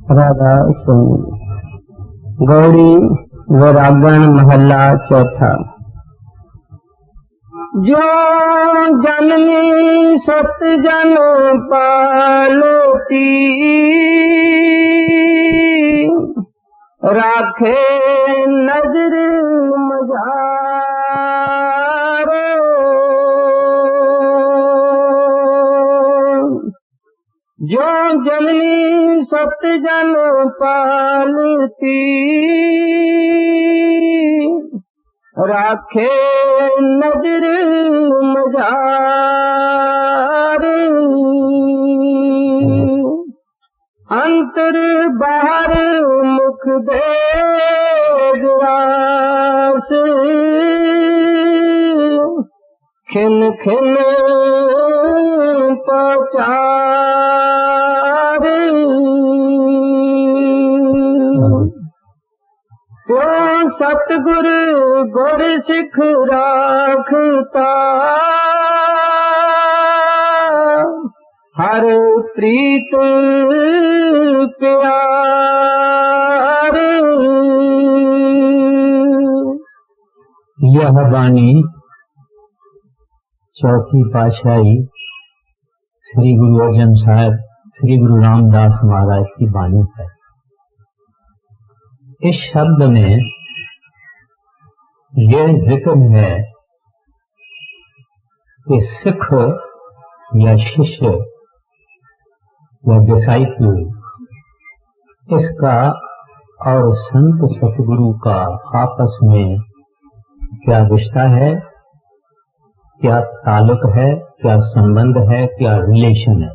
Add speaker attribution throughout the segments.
Speaker 1: राधा गौरी वैरागण महला चौथा। जो जननी सत जन पालती, राखे नजर मजारो। जो जननी सत जन पालती, राखे नजर मजारो। अंतर बाहर मुख देवास, खिन खिन पचारे। त्यों सतगुरु गुर सिख राखता, हर प्रीत प्यारे।
Speaker 2: यह वाणी चौथी पातशाही श्री गुरु अर्जन साहब श्री गुरु रामदास महाराज की वाणी है। इस शब्द में यह जिक्र है कि सिख या शिष्य या डिसाइपल इसका और संत सतगुरु का आपस में क्या रिश्ता है, क्या ताल्लुक है, क्या संबंध है, क्या रिलेशन है।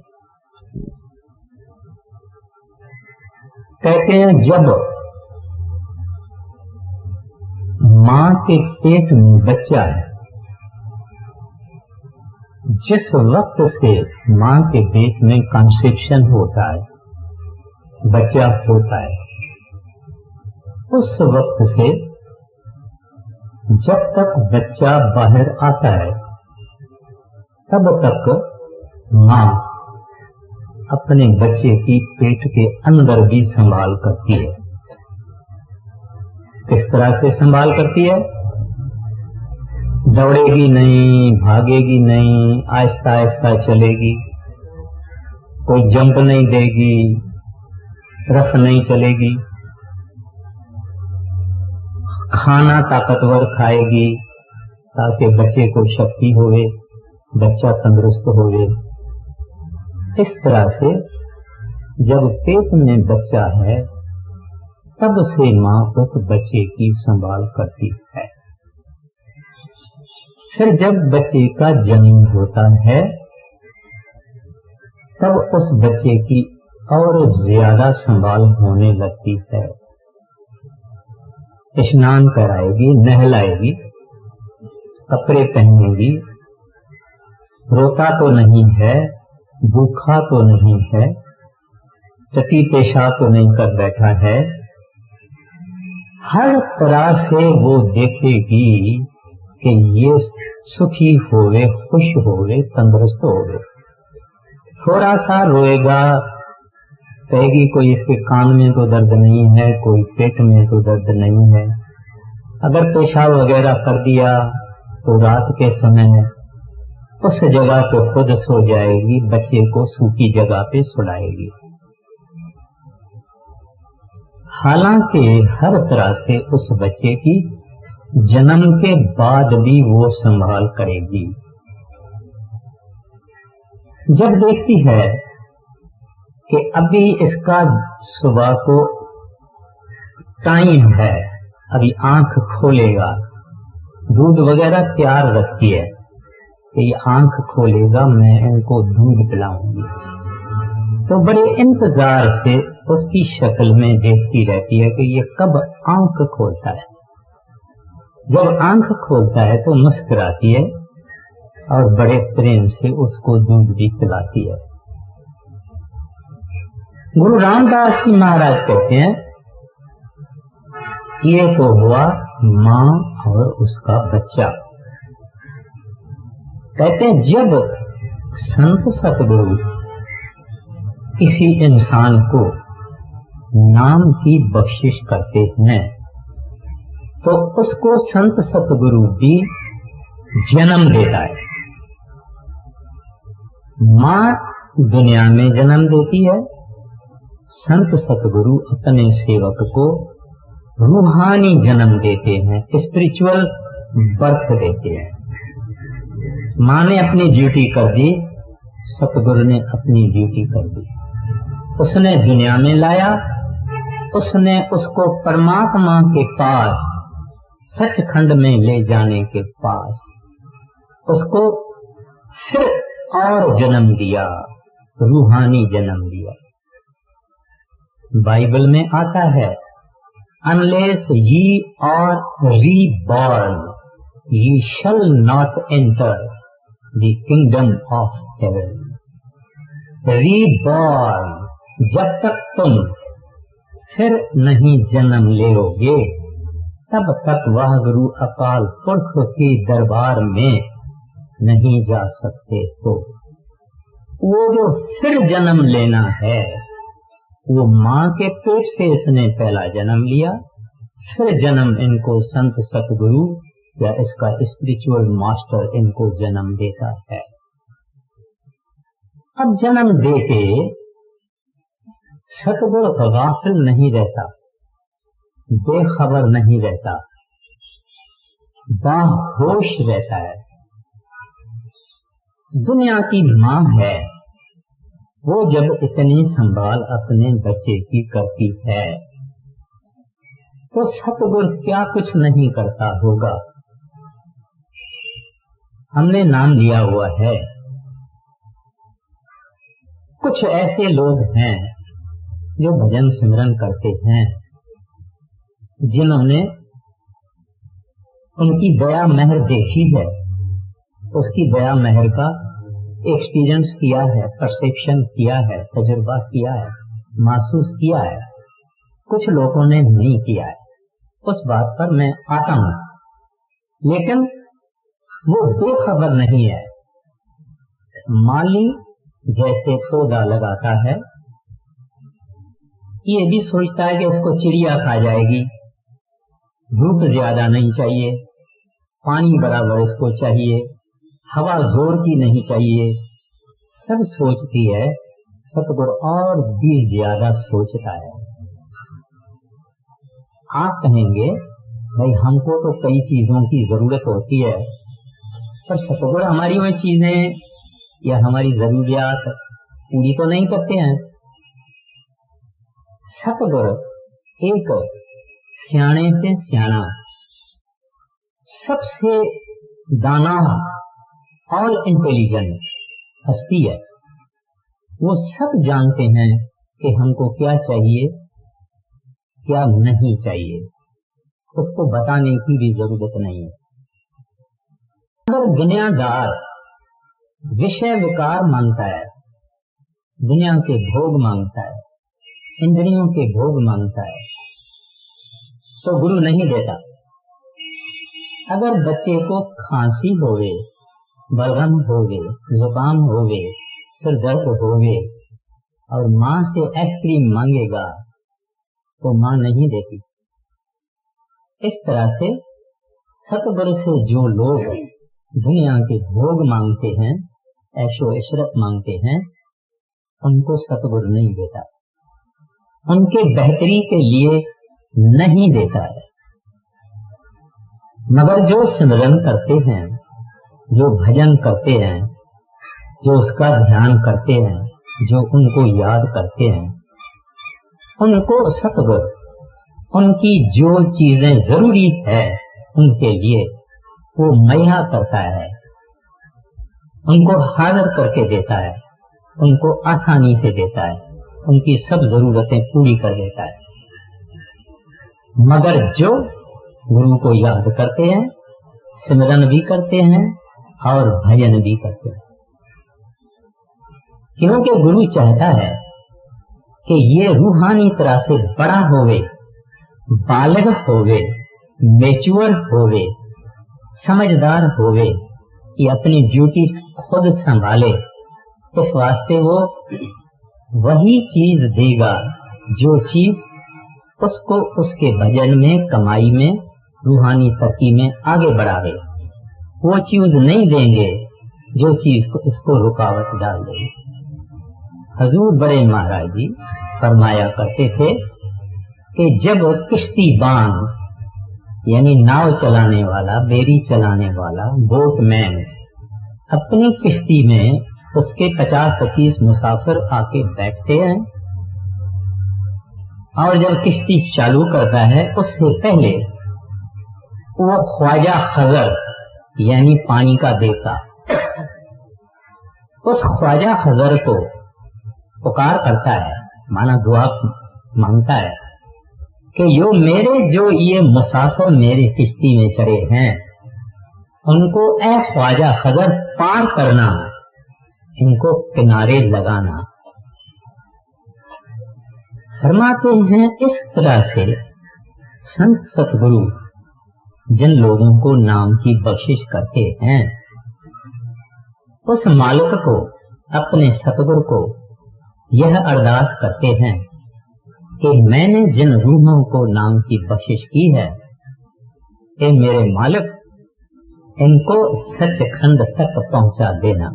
Speaker 2: कहते हैं जब मां के पेट में बच्चा है, जिस वक्त से मां के पेट में कंसेप्शन होता है, बच्चा होता है, उस वक्त से जब तक बच्चा बाहर आता है तब तक मां अपने बच्चे की पेट के अंदर भी संभाल करती है। किस तरह से संभाल करती है? दौड़ेगी नहीं, भागेगी नहीं, आहिस्ता आहिस्ता चलेगी, कोई जंप नहीं देगी, रफ नहीं चलेगी, खाना ताकतवर खाएगी ताकि बच्चे को शक्ति होवे, बच्चा तंदुरुस्त होवे। इस तरह से जब पेट में बच्चा है तब से मां उस बच्चे की संभाल करती है। फिर जब बच्चे का जन्म होता है तब उस बच्चे की और ज्यादा संभाल होने लगती है। स्नान कराएगी, नहलाएगी, कपड़े पहनेगी, रोता तो नहीं है, भूखा तो नहीं है, टटी पेशाब तो नहीं कर बैठा है। हर तरह से वो देखेगी कि ये सुखी होवे, खुश होवे, तंदुरुस्त होवे। थोड़ा सा रोएगा, कहेगी कोई इसके कान में तो दर्द नहीं है, कोई पेट में तो दर्द नहीं है। अगर पेशाब वगैरह कर दिया तो रात के समय उस जगह पे खुद सो जाएगी, बच्चे को सूखी जगह पे सुलाएगी। हालांकि हर तरह से उस बच्चे की जन्म के बाद भी वो संभाल करेगी। जब देखती है कि अभी इसका सुबह को टाइम है, अभी आंख खोलेगा, दूध वगैरह तैयार रखती है कि ये आंख खोलेगा, मैं इनको दूध पिलाऊंगी, तो बड़े इंतजार से उसकी शक्ल में देखती रहती है कि ये कब आंख खोलता है। जब आंख खोलता है तो मुस्कुराती है और बड़े प्रेम से उसको दूध भी पिलाती है। गुरु रामदास जी महाराज कहते हैं ये तो हुआ मां और उसका बच्चा। कहते हैं जब संत सतगुरु किसी इंसान को नाम की बख्शिश करते हैं तो उसको संत सतगुरु भी जन्म देता है। माँ दुनिया में जन्म देती है, संत सतगुरु अपने सेवक को रूहानी जन्म देते हैं, स्पिरिचुअल बर्थ देते हैं। माँ ने अपनी ड्यूटी कर दी, सतगुरु ने अपनी ड्यूटी कर दी। उसने दुनिया में लाया, उसने उसको परमात्मा के पास सचखंड में ले जाने के पास उसको फिर और जन्म दिया, रूहानी जन्म दिया। बाइबल में आता है, unless ye are reborn, ye shall not enter the kingdom of heaven. Reborn, जब तक तुम फिर नहीं जन्म लेोगे तब तक वह गुरु अकाल पुरख के दरबार में नहीं जा सकते हो। वो जो फिर जन्म लेना है वो माँ के पेट से इसने पहला जन्म लिया, फिर जन्म इनको संत सतगुरु या इसका स्पिरिचुअल मास्टर इनको जन्म देता है। अब जन्म देके सतगुरु गाफिल नहीं रहता, बेखबर नहीं रहता, बाहोश रहता है। दुनिया की माँ है, वो जब इतनी संभाल अपने बच्चे की करती है तो सतगुरु क्या कुछ नहीं करता होगा। हमने नाम लिया हुआ है, कुछ ऐसे लोग हैं जो भजन सिमरन करते हैं, जिन्होंने उनकी दया मेहर देखी है, उसकी दया मेहर का एक्सपीरियंस किया है, परसेप्शन किया है, तजुर्बा किया है, महसूस किया है। कुछ लोगों ने नहीं किया है, उस बात पर मैं आता हूँ, लेकिन वो बेखबर नहीं है। माली जैसे पौधा लगाता है, ये भी सोचता है कि इसको चिड़िया खा जाएगी, धूप ज्यादा नहीं चाहिए, पानी बराबर इसको चाहिए, हवा जोर की नहीं चाहिए, सब सोचती है। सतगुरु और भी ज्यादा सोचता है। आप कहेंगे भाई हमको तो कई चीजों की जरूरत होती है, पर सतगुरु हमारी वह चीजें या हमारी जरूरियात पूरी तो नहीं करते हैं। सतगुरु एक सियाने से सियाना, सबसे दाना, ऑल इंटेलिजेंट हस्ती है। वो सब जानते हैं कि हमको क्या चाहिए क्या नहीं चाहिए, उसको बताने की भी जरूरत नहीं है। अगर दुनियादार विषय विकार मांगता है, दुनिया के भोग मांगता है, इंद्रियों के भोग मांगता है, तो गुरु नहीं देता। अगर बच्चे को खांसी होवे, बलगम होवे, जुकाम होवे, सिर दर्द होवे और माँ से आइसक्रीम मांगेगा तो माँ नहीं देती। इस तरह से सतगुरु से जो लोग दुनिया के भोग मांगते हैं, ऐशो इशरत मांगते हैं, उनको सतगुरु नहीं देता, उनके बेहतरी के लिए नहीं देता है। मगर जो सिमरन करते हैं, जो भजन करते हैं, जो उसका ध्यान करते हैं, जो उनको याद करते हैं, उनको सतगुरु उनकी जो चीजें जरूरी है उनके लिए वो मुहैया करता है, उनको हाजिर करके देता है, उनको आसानी से देता है, उनकी सब जरूरतें पूरी कर देता है। मगर जो गुरु को याद करते हैं, सिमरन भी करते हैं और भजन भी करते हैं, क्योंकि गुरु चाहता है कि ये रूहानी तरह से बड़ा होवे, बालग होवे, मैच्योर होवे, समझदार होवे, ये अपनी ड्यूटी खुद संभाले। इस वास्ते वो वही चीज देगा जो चीज उसको उसके भजन में, कमाई में, रूहानी तरक्की में आगे बढ़ावे, वो चीज नहीं देंगे जो चीज को इसको रुकावट डाल दे। हजूर बड़े महाराज जी फरमाया करते थे कि जब किश्तीबान यानी नाव चलाने वाला, बेड़ी चलाने वाला, बोटमैन अपनी किश्ती में उसके 50-25 मुसाफिर आके बैठते हैं और जब किश्ती चालू करता है उससे पहले वो ख्वाजा खजर यानी पानी का देवता उस ख्वाजा खजर को पुकार करता है, माना दुआ मांगता है कि जो ये मुसाफिर मेरे किश्ती में चढ़े हैं उनको ए ख्वाजा खजर पार करना, इनको किनारे लगाना। फरमाते हैं इस तरह से संत सतगुरु जिन लोगों को नाम की बख्शिश करते हैं उस मालिक को, अपने सतगुरु को यह अरदास करते हैं कि मैंने जिन रूहों को नाम की बख्शिश की है, ए मेरे मालिक इनको सचखंड तक पहुंचा देना।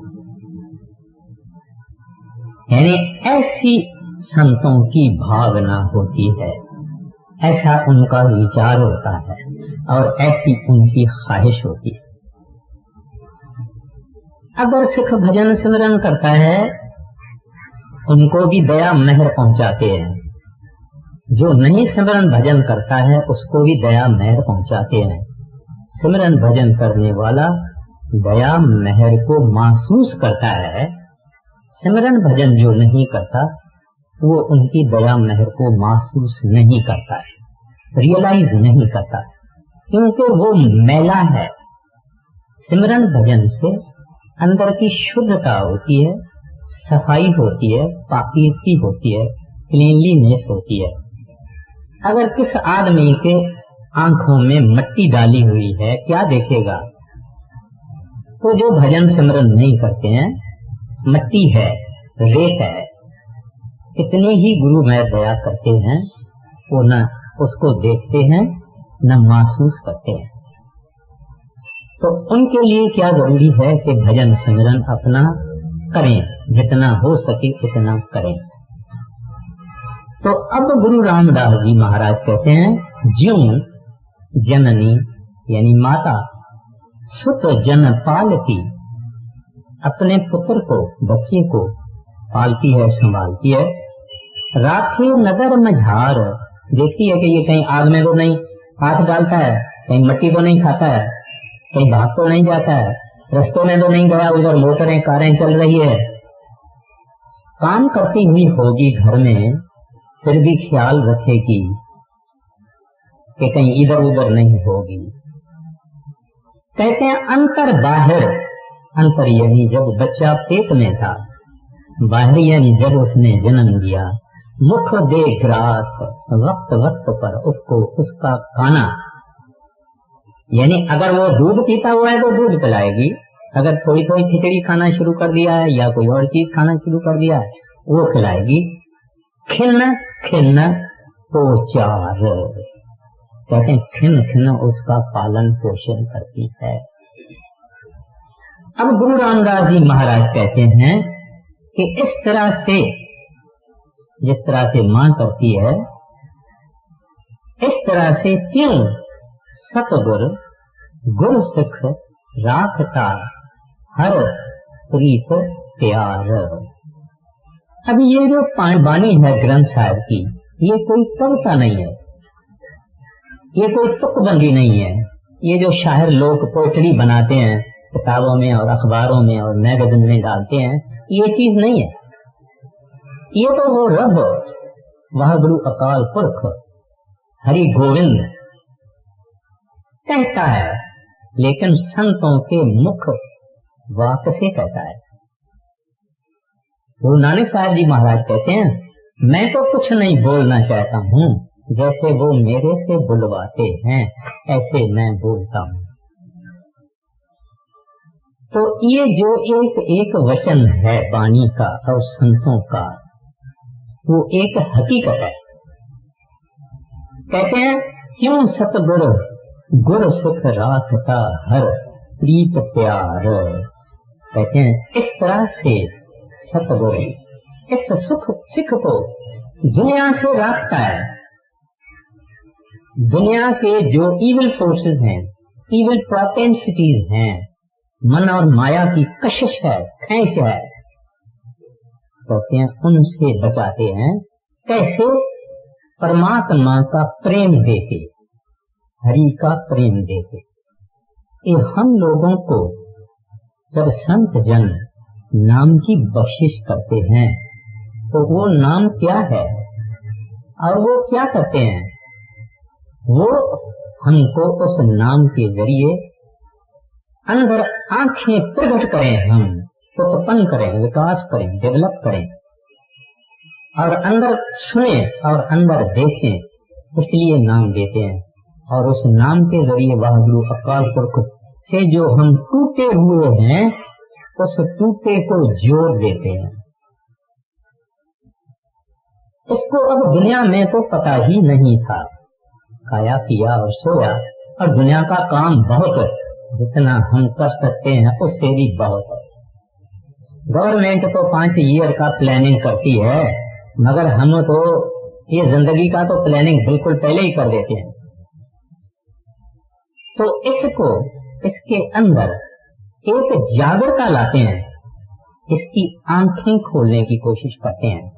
Speaker 2: यानी ऐसी संतों की भावना होती है, ऐसा उनका विचार होता है और ऐसी उनकी ख्वाहिश होती है। अगर सिख भजन सिमरन करता है उनको भी दया मेहर पहुंचाते हैं, जो नहीं सिमरन भजन करता है उसको भी दया मेहर पहुंचाते हैं। सिमरन भजन करने वाला दया मेहर को महसूस करता है, सिमरन भजन जो नहीं करता वो उनकी दया मेहर को महसूस नहीं करता है, रियलाइज नहीं करता, क्योंकि वो मैला है। सिमरन भजन से अंदर की शुद्धता होती है, सफाई होती है, पाकीज़गी होती है, क्लीनलीनेस होती है। अगर किस आदमी के आंखों में मट्टी डाली हुई है क्या देखेगा? तो जो भजन सिमरन नहीं करते हैं, मट्टी है, रेत है, कितने ही गुरु में दया करते हैं, वो न उसको देखते हैं न महसूस करते हैं। तो उनके लिए क्या जरूरी है कि भजन सिमरन अपना करें, जितना हो सके उतना करें। तो अब गुरु रामदास जी महाराज कहते हैं, ज्यों जननी यानी माता सुत जन पालती, अपने पुत्र को, बच्चे को पालती है, संभालती है। राखे नगर में झार, देखती है कि ये कहीं आग में तो नहीं हाथ डालता है, कहीं मट्टी तो नहीं खाता है, कहीं भाग तो नहीं जाता है, रस्तों में तो नहीं गया, उधर मोटरें कारें चल रही है। काम करती हुई होगी घर में, फिर भी ख्याल रखेगी कि कहीं इधर उधर नहीं होगी। कहते हैं अंतर बाहर, अंतर यानी जब बच्चा पेट में था, बाहर यानी जब उसने जन्म लिया। मुख दे ग्रास, वक्त वक्त पर उसको उसका खाना, यानी अगर वो दूध पीता हुआ है तो दूध पिलाएगी, अगर थोड़ी थोड़ी खिचड़ी खाना शुरू कर दिया है या कोई और चीज खाना शुरू कर दिया है वो खिलाएगी। खिन्न खिन्न पोचार, कहते हैं खिन्न खिन्न उसका पालन पोषण करती है। अब गुरु रामदास जी महाराज कहते हैं कि इस तरह से, जिस तरह से मां करती है, इस तरह से क्यों सतगुर गुर सिख राखता हर प्रीत प्यार। अब ये जो बानी है ग्रंथ साहब की, ये कोई कविता नहीं है, ये कोई तुकबंदी नहीं है। ये जो शायर लोग पोएट्री बनाते हैं, किताबों में और अखबारों में और मैगजीन में डालते हैं, ये चीज नहीं है। ये तो वो रब वह गुरु अकाल पुरख हरि गोविंद कहता है, लेकिन संतों के मुख वाक से कहता है। गुरु नानक साहब जी महाराज कहते हैं, मैं तो कुछ नहीं बोलना चाहता हूँ, जैसे वो मेरे से बुलवाते हैं ऐसे मैं बोलता हूँ। तो ये जो एक एक वचन है वाणी का और संतों का, वो एक हकीकत है। कहते हैं क्यों सतगुरु गुर सिख राखता हर प्रीत प्यार। कहते हैं इस तरह से सतगुरु इस सुख सिख को दुनिया से राखता है। दुनिया के जो इविल फोर्सेस हैं, इविल प्रोपेंसिटीज हैं, मन और माया की कशिश है, खेच है, कहते हैं उनसे बचाते हैं। कैसे? परमात्मा का प्रेम देके, हरि का प्रेम देके। ये हम लोगों को जब संत जन नाम की बख्शिश करते हैं तो वो नाम क्या है और वो क्या करते हैं? वो हमको उस नाम के जरिए अंदर आंखें प्रकट करें, हम उत्पन्न करें, विकास करें, डेवलप करें और अंदर सुने और अंदर देखें, इसलिए नाम देते हैं। और उस नाम के जरिए वाहिगुरु अकाल पुरख से जो हम टूटे हुए हैं उस टूटे को जोड़ देते हैं। इसको अब दुनिया में तो पता ही नहीं था, खाया पिया और सोया, और दुनिया का काम बहुत है, जितना हम कर सकते हैं उससे भी बहुत है। गवर्नमेंट तो 5 ईयर का प्लानिंग करती है, मगर हम तो ये जिंदगी का तो प्लानिंग बिल्कुल पहले ही कर देते हैं। तो इसको इसके अंदर एक जागरूकता लाते हैं, इसकी आंखें खोलने की कोशिश करते हैं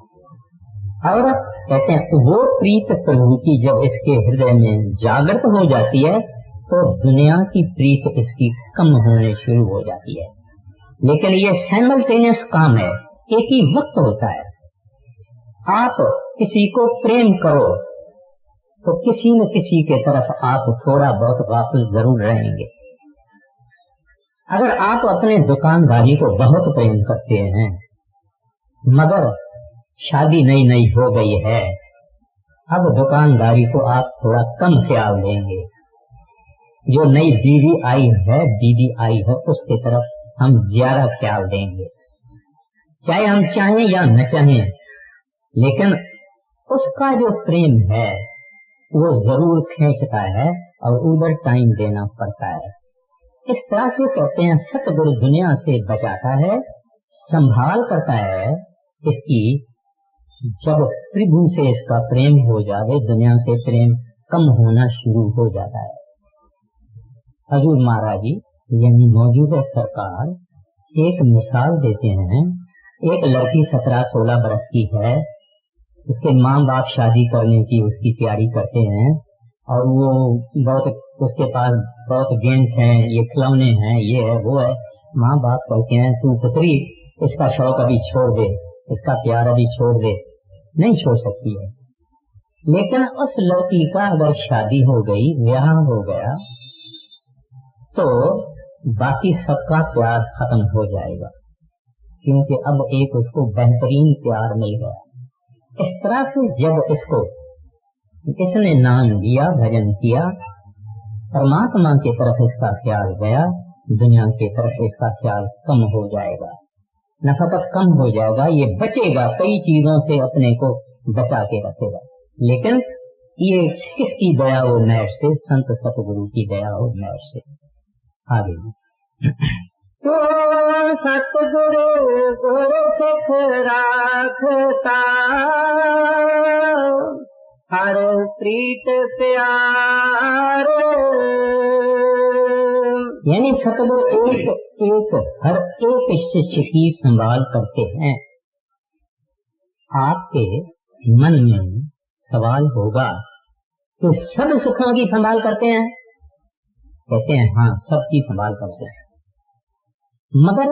Speaker 2: और कहते हैं वो प्रीत प्रभु की जब इसके हृदय में जागृत हो जाती है तो दुनिया की प्रीत इसकी कम होने शुरू हो जाती है। लेकिन ये साइमल्टेनियस काम है, एक ही वक्त होता है। आप किसी को प्रेम करो तो किसी न किसी के तरफ आप थोड़ा बहुत गाफिल जरूर रहेंगे। अगर आप अपने दुकानदारी को बहुत प्रेम करते हैं मगर शादी नई नई हो गई है, अब दुकानदारी को आप थोड़ा कम ख्याल देंगे। जो नई बीवी आई है उसके तरफ हम ज्यादा ख्याल देंगे, चाहे हम चाहें या न चाहें, लेकिन उसका जो प्रेम है वो जरूर खींचता है और उधर टाइम देना पड़ता है। इस तरह से कहते हैं सतगुरु दुनिया से बचाता है, संभाल करता है इसकी। जब प्रभु से इसका प्रेम हो जाए दुनिया से प्रेम कम होना शुरू हो जाता है। हजूर महाराज जी यानी मौजूदा सरकार एक मिसाल देते हैं। एक लड़की 17-16 बरस की है, उसके माँ बाप शादी करने की उसकी तैयारी करते हैं और वो बहुत उसके पास बहुत गेम्स हैं, ये खिलौने हैं, ये है वो है। माँ बाप कहते हैं तू पुत्री इसका शौक अभी छोड़ दे, इसका प्यार अभी छोड़ दे। नहीं छोड़ सकती है, लेकिन उस लड़की का अगर शादी हो गई, ब्याह हो गया तो बाकी सबका प्यार खत्म हो जाएगा, क्योंकि अब एक उसको बेहतरीन प्यार मिल गया। इस तरह से जब इसने नाम लिया, भजन किया, परमात्मा की तरफ इसका ख्याल गया, दुनिया की तरफ इसका ख्याल कम हो जाएगा। न फकत कम हो जाएगा, ये बचेगा, कई चीजों से अपने को बचा के रखेगा। लेकिन ये किसकी दया और मेहर से? संत सतगुरु की दया और मेहर से। आगे
Speaker 1: तो सतगुरु गुरु सिख राखता हर प्रीत प्यार।
Speaker 2: यानी सतगुरु एक हर एक शिष्य की संभाल करते हैं। आपके मन में सवाल होगा कि सब सुखों की संभाल करते हैं? कहते हैं हाँ, सबकी संभाल करते हैं, मगर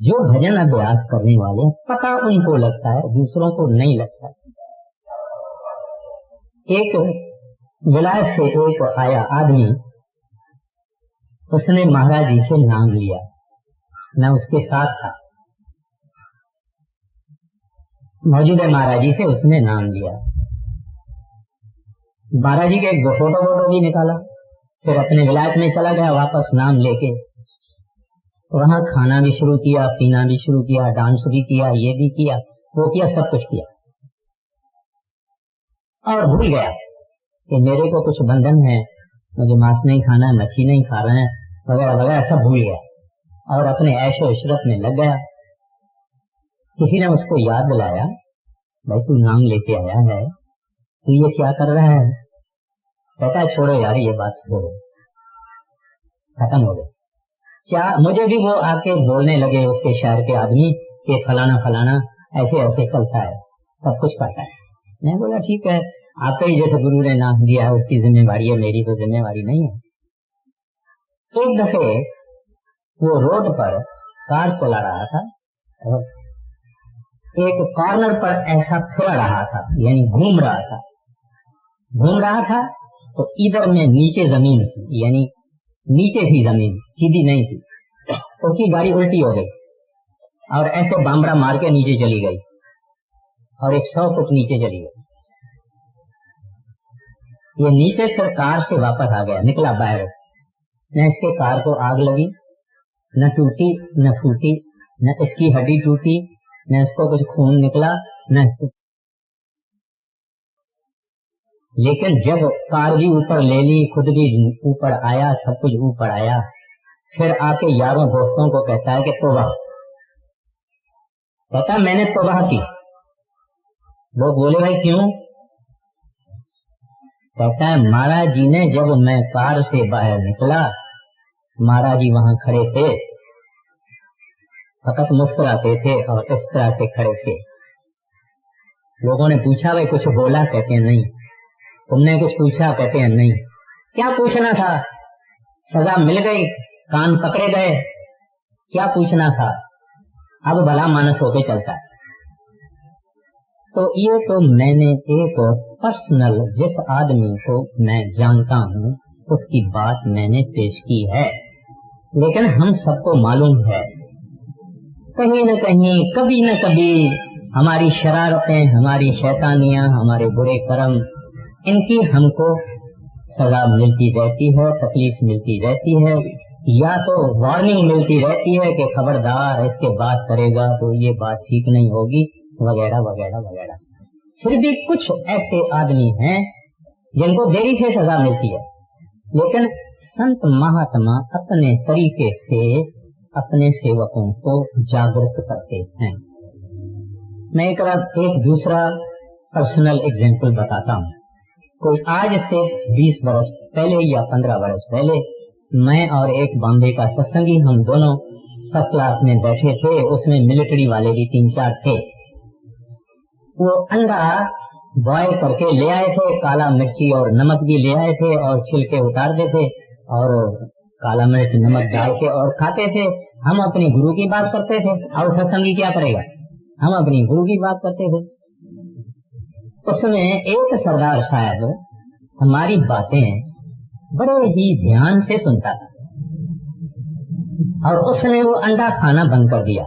Speaker 2: जो भजन अभ्यास करने वाले पता उनको लगता है, दूसरों को नहीं लगता। एक विलायत से एक आया आदमी, उसने महाराज जी से नाम लिया, मैं उसके साथ था, मौजूदा महाराज जी से उसने नाम लिया। महाराज जी के एक फोटो भी निकाला, फिर अपने विलायत में चला गया वापस नाम लेके। वहां खाना भी शुरू किया, पीना भी शुरू किया, डांस भी किया, ये भी किया, वो किया, सब कुछ किया और भूल गया कि मेरे को कुछ बंधन है, मुझे मांस नहीं खाना है, मच्छी नहीं खा रहे हैं, वगैरह वगैरह सब भूल गया और अपने ऐशो इशरत में लग गया। किसी ने उसको याद दिलाया, भाई तू नाम लेके आया है, तू ये क्या कर रहा है? कहता है छोड़ो यार ये बात छोड़ो, खत्म हो गया। क्या मुझे भी वो आके बोलने लगे उसके शहर के आदमी कि फलाना फलाना ऐसे ऐसे चलता है, सब कुछ पता है। मैं बोला ठीक है, आपका ही जैसे गुरु ने नाम दिया है उसकी जिम्मेवारी है, मेरी तो जिम्मेवारी नहीं है। एक दफे वो रोड पर कार चला रहा था, एक कॉर्नर पर ऐसा फिर रहा था, यानी घूम रहा था तो इधर में नीचे जमीन थी, यानी नीचे थी जमीन, सीधी नहीं थी। उसकी गाड़ी उल्टी हो गई और ऐसे बामड़ा मार के नीचे चली गई और 100 फुट नीचे चली गई। ये नीचे फिर कार से वापस आ गया, निकला बाहर, न इसके कार को आग लगी, न टूटी न फूटी, न इसकी हड्डी टूटी, न इसको कुछ खून निकला, न। लेकिन जब कार भी ऊपर ले ली, खुद भी ऊपर आया, सब कुछ ऊपर आया, फिर आके यारों दोस्तों को कहता है कि तौबा, कहता मैंने तौबा की। वो बोले भाई क्यों? कहता है महाराज जी ने, जब मैं कार से बाहर निकला, महाराज जी वहां खड़े थे, फकत मुस्कुराते थे और इस तरह से खड़े थे। लोगों ने पूछा भाई कुछ बोला? कहते हैं नहीं। तुमने कुछ पूछा? कहते हैं नहीं। क्या पूछना था? सजा मिल गई, कान पकड़े गए, क्या पूछना था? अब भला मानस होके चलता है। तो ये तो मैंने एक पर्सनल, जिस आदमी को मैं जानता हूँ उसकी बात मैंने पेश की है। लेकिन हम सबको मालूम है कहीं न कहीं, कभी न कभी हमारी शरारतें, हमारी शैतानियां, हमारे बुरे कर्म, इनकी हमको सजा मिलती रहती है, तकलीफ मिलती रहती है, या तो वार्निंग मिलती रहती है कि खबरदार इसके बात करेगा तो ये बात ठीक नहीं होगी, वगैरह वगैरह वगैरह। फिर भी कुछ ऐसे आदमी हैं जिनको देरी से सजा मिलती है, लेकिन संत महात्मा अपने तरीके से अपने सेवकों को जागरूक करते हैं। मैं एक दूसरा पर्सनल एग्जाम्पल बताता हूँ। कोई आज से 20 वर्ष पहले या 15 वर्ष पहले मैं और एक बॉम्बे का सत्संगी, हम दोनों फर्स्ट क्लास में बैठे थे, उसमें मिलिट्री वाले भी 3-4 थे। वो अंडा बॉयल करके ले आए थे, काला मिर्ची और नमक भी ले आए थे और छिलके उतारते थे और काला मिर्च नमक डाल के और खाते थे। हम अपने गुरु की बात करते थे और सत्संगी क्या करेगा, हम अपनी गुरु की बात करते थे। उसमें एक सरदार साहब हमारी बातें बड़े ही ध्यान से सुनता था और उसने वो अंडा खाना बंद कर दिया,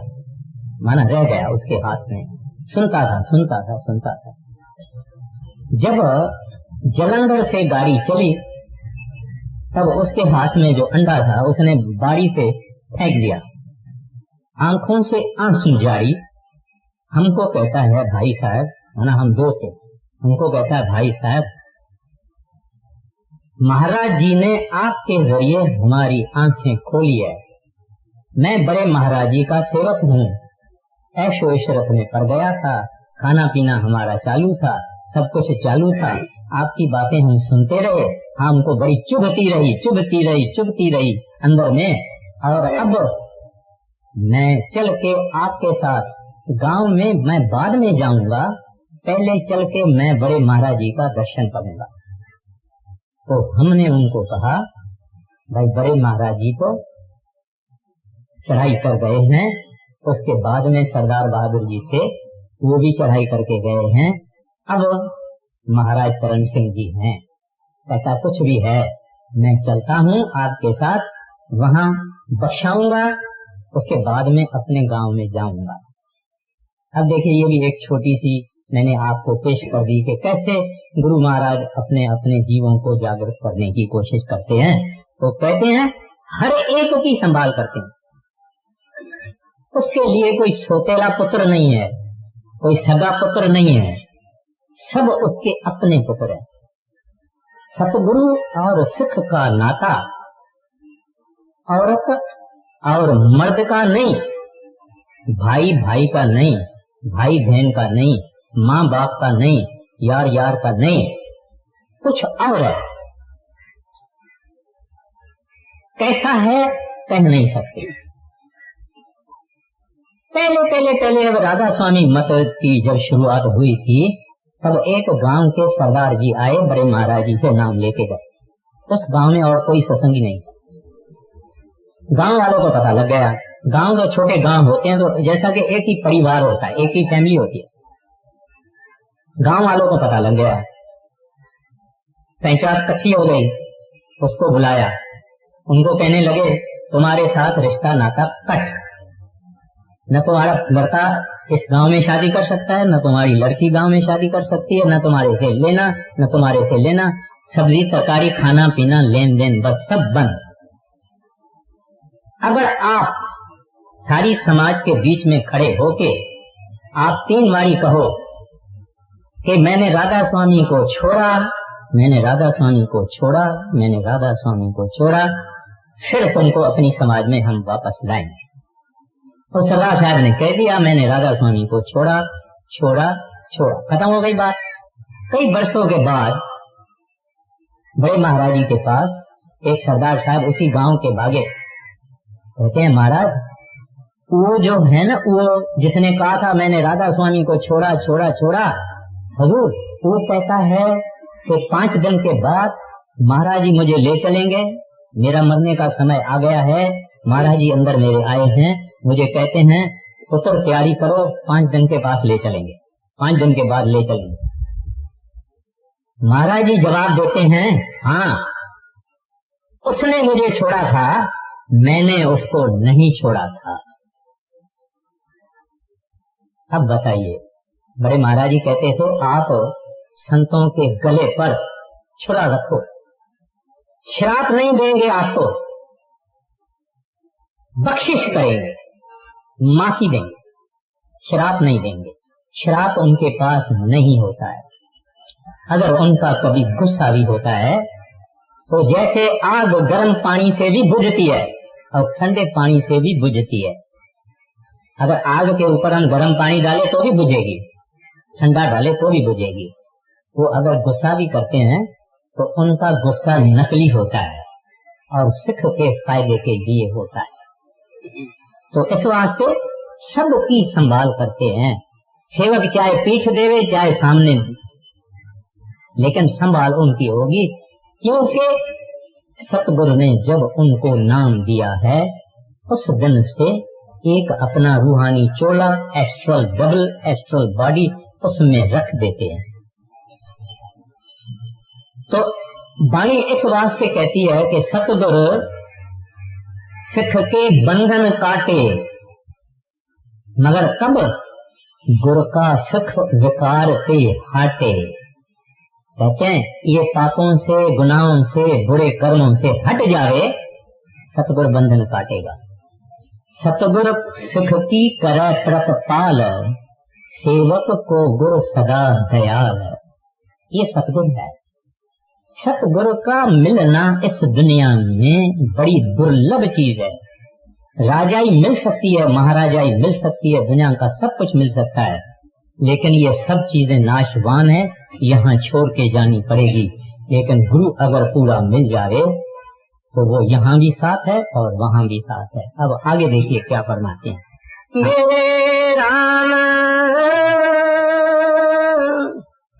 Speaker 2: माना रह गया उसके हाथ में। सुनता था। जब जलंधर से गाड़ी चली तब उसके हाथ में जो अंडा था उसने बारी से फेंक दिया, आंखों से आंसू जारी। हमको कहता है भाई साहब, माना हम दो थे, हमको कहता है भाई साहब, महाराज जी ने आपके जरिए हमारी आंखें खोली है। मैं बड़े महाराज जी का सेवक हूँ, ऐशो इशरत में पड़ गया था, खाना पीना हमारा चालू था, सब कुछ चालू था, आपकी बातें हम सुनते रहे, हमको बड़ी चुभती रही अंदर में। और अब मैं चल के आपके साथ गांव में, मैं बाद में जाऊंगा, पहले चल के मैं बड़े महाराज जी का दर्शन करूंगा। तो हमने उनको कहा भाई बड़े महाराज जी तो चढ़ाई कर गए हैं, उसके बाद में सरदार बहादुर जी थे, वो भी चढ़ाई करके गए हैं, अब महाराज चरण सिंह जी हैं। ऐसा कुछ भी है, मैं चलता हूँ आपके साथ, वहाँ बख्शाऊंगा, उसके बाद में अपने गांव में जाऊंगा। अब देखिए ये भी एक छोटी सी मैंने आपको पेश कर दी कि कैसे गुरु महाराज अपने अपने जीवों को जागरूक करने की कोशिश करते हैं। तो कहते हैं हर एक की संभाल करते हैं, उसके लिए कोई सोतेला पुत्र नहीं है, कोई सगा पुत्र नहीं है, सब उसके अपने पुत्र है। सतगुरु और सिख का नाता औरत और मर्द का नहीं, भाई भाई का नहीं, भाई बहन का नहीं, माँ बाप का नहीं, यार यार का नहीं, कुछ और है। कैसा है कह नहीं सकते। पहले अब राधा स्वामी मत की जब शुरुआत हुई थी तब एक गांव के सरदार जी आए, बड़े महाराज जी से नाम लेके गए। उस गांव में और कोई सत्संगी नहीं। गांव वालों को पता लग गया। गांव जो छोटे गांव होते हैं तो जैसा कि एक ही परिवार होता है, एक ही फैमिली होती है। गांव वालों को पता लग गया, पंचायत इकट्ठी हो गई, उसको बुलाया। उनको कहने लगे तुम्हारे साथ रिश्ता नाता कट, न तुम्हारा लड़का इस गांव में शादी कर सकता है, न तुम्हारी लड़की गांव में शादी कर सकती है, न तुम्हारे से लेना न तुम्हारे से लेना, सब्जी तरकारी खाना पीना लेन देन बस सब बंद। अगर आप सारी समाज के बीच में खड़े होके आप 3 बारी कहो कि मैंने राधा स्वामी को छोड़ा, मैंने राधा स्वामी को छोड़ा, मैंने राधा स्वामी को छोड़ा, फिर तुमको अपनी समाज में हम वापस लाएंगे। तो सरदार साहब ने कह दिया मैंने राधा स्वामी को छोड़ा छोड़ा छोड़ा, खत्म हो गई बात। कई वर्षों के बाद बड़े महाराज जी के पास एक सरदार साहब उसी गांव के भागे, कहते हैं महाराज वो जो है ना, वो जिसने कहा था मैंने राधा स्वामी को छोड़ा छोड़ा छोड़ा, हजूर वो कहता है कि 5 दिन के बाद महाराज जी मुझे ले चलेंगे, मेरा मरने का समय आ गया है, महाराज जी अंदर मेरे आए हैं, मुझे कहते हैं पुत्र तैयारी करो, 5 दिन के बाद ले चलेंगे, 5 दिन के बाद ले चलेंगे। महाराज जी जवाब देते हैं हाँ उसने मुझे छोड़ा था, मैंने उसको नहीं छोड़ा था। अब बताइए, बड़े महाराज जी कहते थे आप संतों के गले पर छुरा रखो, श्राप नहीं देंगे आपको, बख्शिश करेंगे, माफी देंगे, श्राप नहीं देंगे। श्राप उनके पास नहीं होता है। अगर उनका कभी गुस्सा भी होता है तो जैसे आग गर्म पानी से भी बुझती है और ठंडे पानी से भी बुझती है। अगर आग के ऊपर हम गर्म पानी डाले तो भी बुझेगी, ठंडा डाले तो भी बुझेगी। वो अगर गुस्सा भी करते हैं तो उनका गुस्सा नकली होता है और सिख के फायदे के लिए होता है। तो इस वास्ते सबकी संभाल करते हैं। सेवक चाहे पीठ देवे चाहे सामने, लेकिन संभाल उनकी होगी, क्योंकि सतगुरु ने जब उनको नाम दिया है उस दिन से एक अपना रूहानी चोला, एस्ट्रल डबल, एस्ट्रल बॉडी उसमें रख देते हैं। तो वाणी इस वास्ते कहती है कि सतगुरु सिख के बंधन काटे, मगर तब गुरु का सिख विकार से हटे। कहते हैं ये पापों से, गुनाहों से, बुरे कर्मों से हट जावे, सतगुरु बंधन काटेगा। सतगुरु सिख की करे प्रतिपाल, सेवक को गुरु सदा दयाल। ये सतगुरु है। सतगुरु का मिलना इस दुनिया में बड़ी दुर्लभ चीज है। राजाई मिल सकती है, महाराजाई मिल सकती है, दुनिया का सब कुछ मिल सकता है, लेकिन ये सब चीजें नाशवान है, यहाँ छोड़ के जानी पड़ेगी। लेकिन गुरु अगर पूरा मिल जाए तो वो यहाँ भी साथ है और वहाँ भी साथ है। अब आगे देखिए क्या फरमाते हैं।
Speaker 1: हे राम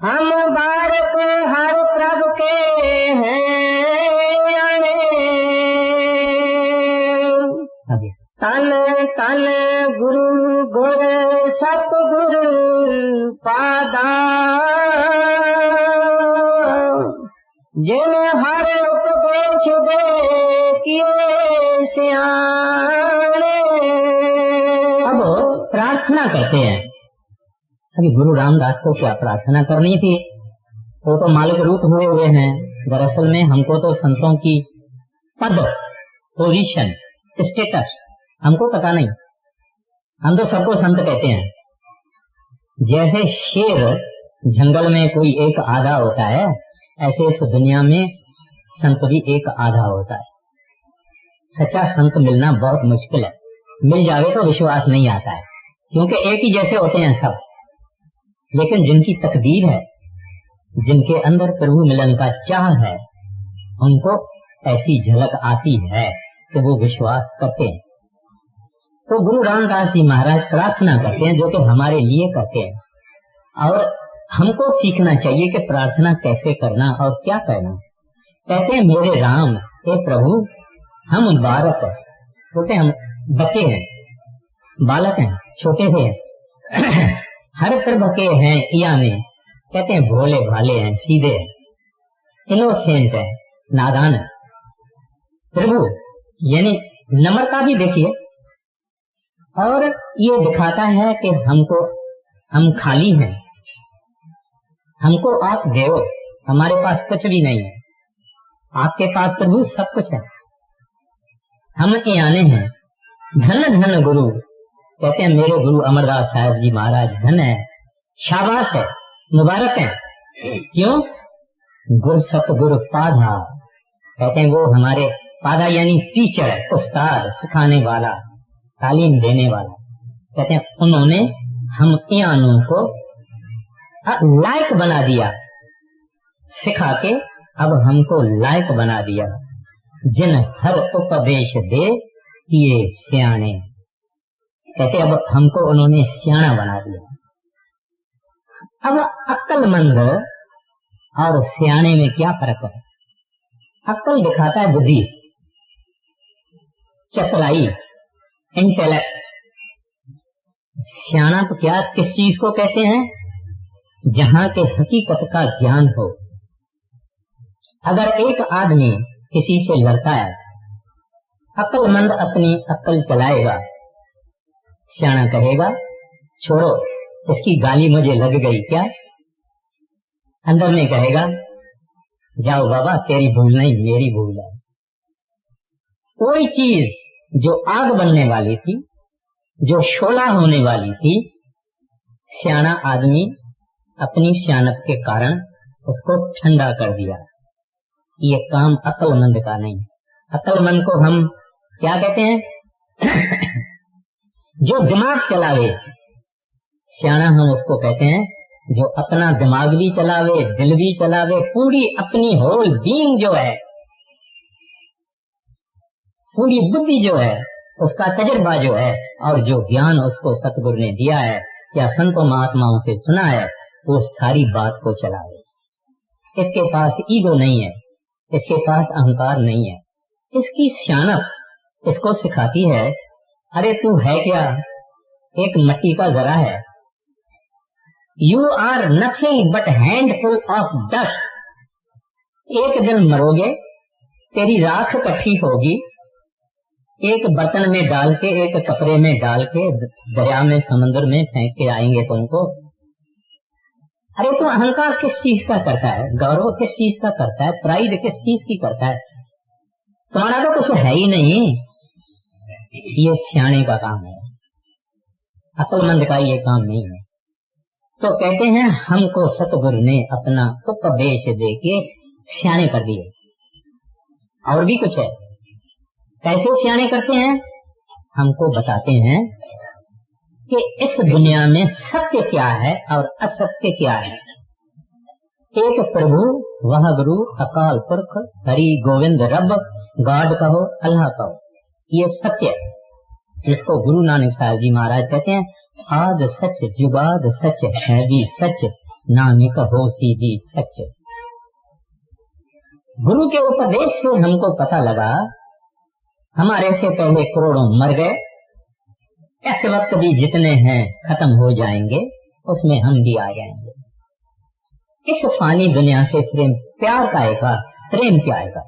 Speaker 1: हम भारत हर प्रभु के हैं, तन तन गुरु गुर सतगुरु पादा, जिन हर उपदेश दे किए सियाने।
Speaker 2: अब प्रार्थना करते हैं। अभी गुरु रामदास को क्या प्रार्थना करनी थी, वो तो मालिक रूप हुए हुए हैं। दरअसल में हमको तो संतों की पद, पोजीशन, स्टेटस हमको पता नहीं, हम तो सबको संत कहते हैं। जैसे शेर जंगल में कोई एक आधा होता है, ऐसे इस दुनिया में संत भी एक आधा होता है। सच्चा संत मिलना बहुत मुश्किल है, मिल जावे तो विश्वास नहीं आता है, क्योंकि एक ही जैसे होते हैं सब। लेकिन जिनकी तकदीर है, जिनके अंदर प्रभु मिलन का चाह है, उनको ऐसी झलक आती है कि वो विश्वास करते हैं। तो गुरु रामदास जी महाराज प्रार्थना करते हैं, जो कि हमारे लिए करते हैं, और हमको सीखना चाहिए कि प्रार्थना कैसे करना और क्या करना। कहते हैं, मेरे राम हे प्रभु, हम बालक है, बोलते हम बच्चे हैं, बालक हैं, छोटे से हैं, हर तरह के हैं या में, कहते हैं भोले भाले हैं, सीधे हैं, इनोसेंट है, नादान है। प्रभु यानी नम्रता भी देखिए, और ये दिखाता है कि हम खाली हैं, हमको आप दो, हमारे पास कुछ भी नहीं है, आपके पास प्रभु सब कुछ है, हम ये आने हैं। धन धन गुरु, कहते हैं मेरे गुरु अमरदास साहब जी महाराज धन है, शाबाश है, मुबारक है। क्यों? गुरु सतगुरु पाधा, कहते हैं वो हमारे पाधा यानी टीचर, उस्ताद, सिखाने वाला, तालीम देने वाला। कहते हैं उन्होंने हम ज्ञानों को लायक बना दिया, सिखा के अब हमको लायक बना दिया। जिन हर उपदेश दे किए सियाने, कहते अब हमको उन्होंने सियाना बना दिया। अब अक्लमंद और सियाने में क्या फर्क है? अक्ल दिखाता है बुद्धि, चतुराई, इंटेलेक्ट। सियाना तो क्या, किस चीज को कहते हैं? जहां के हकीकत का ज्ञान हो। अगर एक आदमी किसी से लड़ता है, अक्लमंद अपनी अक्ल चलाएगा, सियाना कहेगा छोड़ो, इसकी गाली मुझे लग गई क्या, अंदर में कहेगा जाओ बाबा, तेरी भूल नहीं मेरी भूल है। कोई चीज जो आग बनने वाली थी, जो शोला होने वाली थी, सियाना आदमी अपनी सियानत के कारण उसको ठंडा कर दिया। ये काम अक्लमंद का नहीं। अक्लमंद को हम क्या कहते हैं? जो दिमाग चलावे, सियाना हम उसको कहते हैं जो अपना दिमाग भी चलावे, दिल भी चलावे, पूरी अपनी होल बीइंग जो है, पूरी बुद्धि जो है, उसका तजुर्बा जो है, और जो ज्ञान उसको सतगुरु ने दिया है या संतों महात्माओं से सुना है, वो सारी बात को चलावे। इसके पास ईगो नहीं है, इसके पास अहंकार नहीं है। इसकी सियानत इसको सिखाती है, अरे तू है क्या, एक मिट्टी का जरा है, you are nothing but handful of dust. एक दिन मरोगे, तेरी राख इकट्ठी होगी, एक बर्तन में डाल के, एक कपड़े में डाल के दरिया में, समुद्र में फेंक के आएंगे तुमको। अरे तो अहंकार किस चीज का करता है, गौरव किस चीज का करता है, प्राइड किस चीज की करता है? तुम्हारा तो कुछ है ही नहीं। ये सियाने का काम है, अक्लमंद का ये काम नहीं है। तो कहते हैं हमको सतगुरु ने अपना उपदेश देके सियाने कर दिए। और भी कुछ है, कैसे सियाने करते हैं? हमको बताते हैं कि इस दुनिया में सत्य क्या है और असत्य क्या है। एक प्रभु, वह गुरु, अकाल पुरख, हरि गोविंद रब, गॉड कहो, अल्लाह कहो, ये सत्य, जिसको गुरु नानक साहब जी महाराज कहते हैं आद सच जुगाद सच है भी सच, नानक हो सीधी सच। गुरु के उपदेश से हमको पता लगा, हमारे से पहले करोड़ों मर गए, इस वक्त भी जितने हैं खत्म हो जाएंगे, उसमें हम भी आ जाएंगे। इस फानी दुनिया से प्रेम प्यार का आएगा, प्रेम क्या आएगा?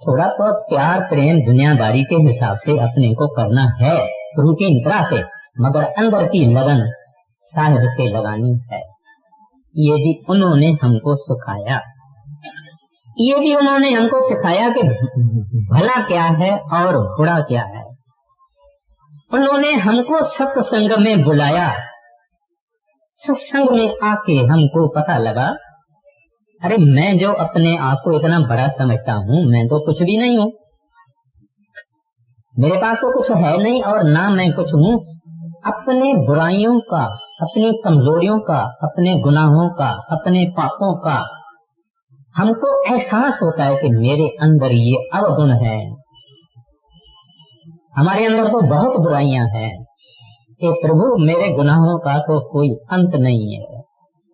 Speaker 2: थोड़ा तो प्यार प्रेम दुनियादारी के हिसाब से अपने को करना है, रूटीन तरह से, मगर अंदर की लगन साहिब से लगानी है। ये भी उन्होंने हमको सिखाया, ये भी उन्होंने हमको सिखाया कि भला क्या है और बुरा क्या है। उन्होंने हमको सत्संग में बुलाया, सत्संग में आके हमको पता लगा अरे मैं जो अपने आप को इतना बड़ा समझता हूँ, मैं तो कुछ भी नहीं हूँ, मेरे पास तो कुछ है नहीं और ना मैं कुछ हूँ। अपने बुराइयों का, अपनी कमजोरियों का, अपने गुनाहों का, अपने पापों का हमको एहसास होता है कि मेरे अंदर ये अवगुण है। हमारे अंदर तो बहुत बुराइयां हैं कि प्रभु मेरे गुनाहों का तो कोई अंत नहीं है।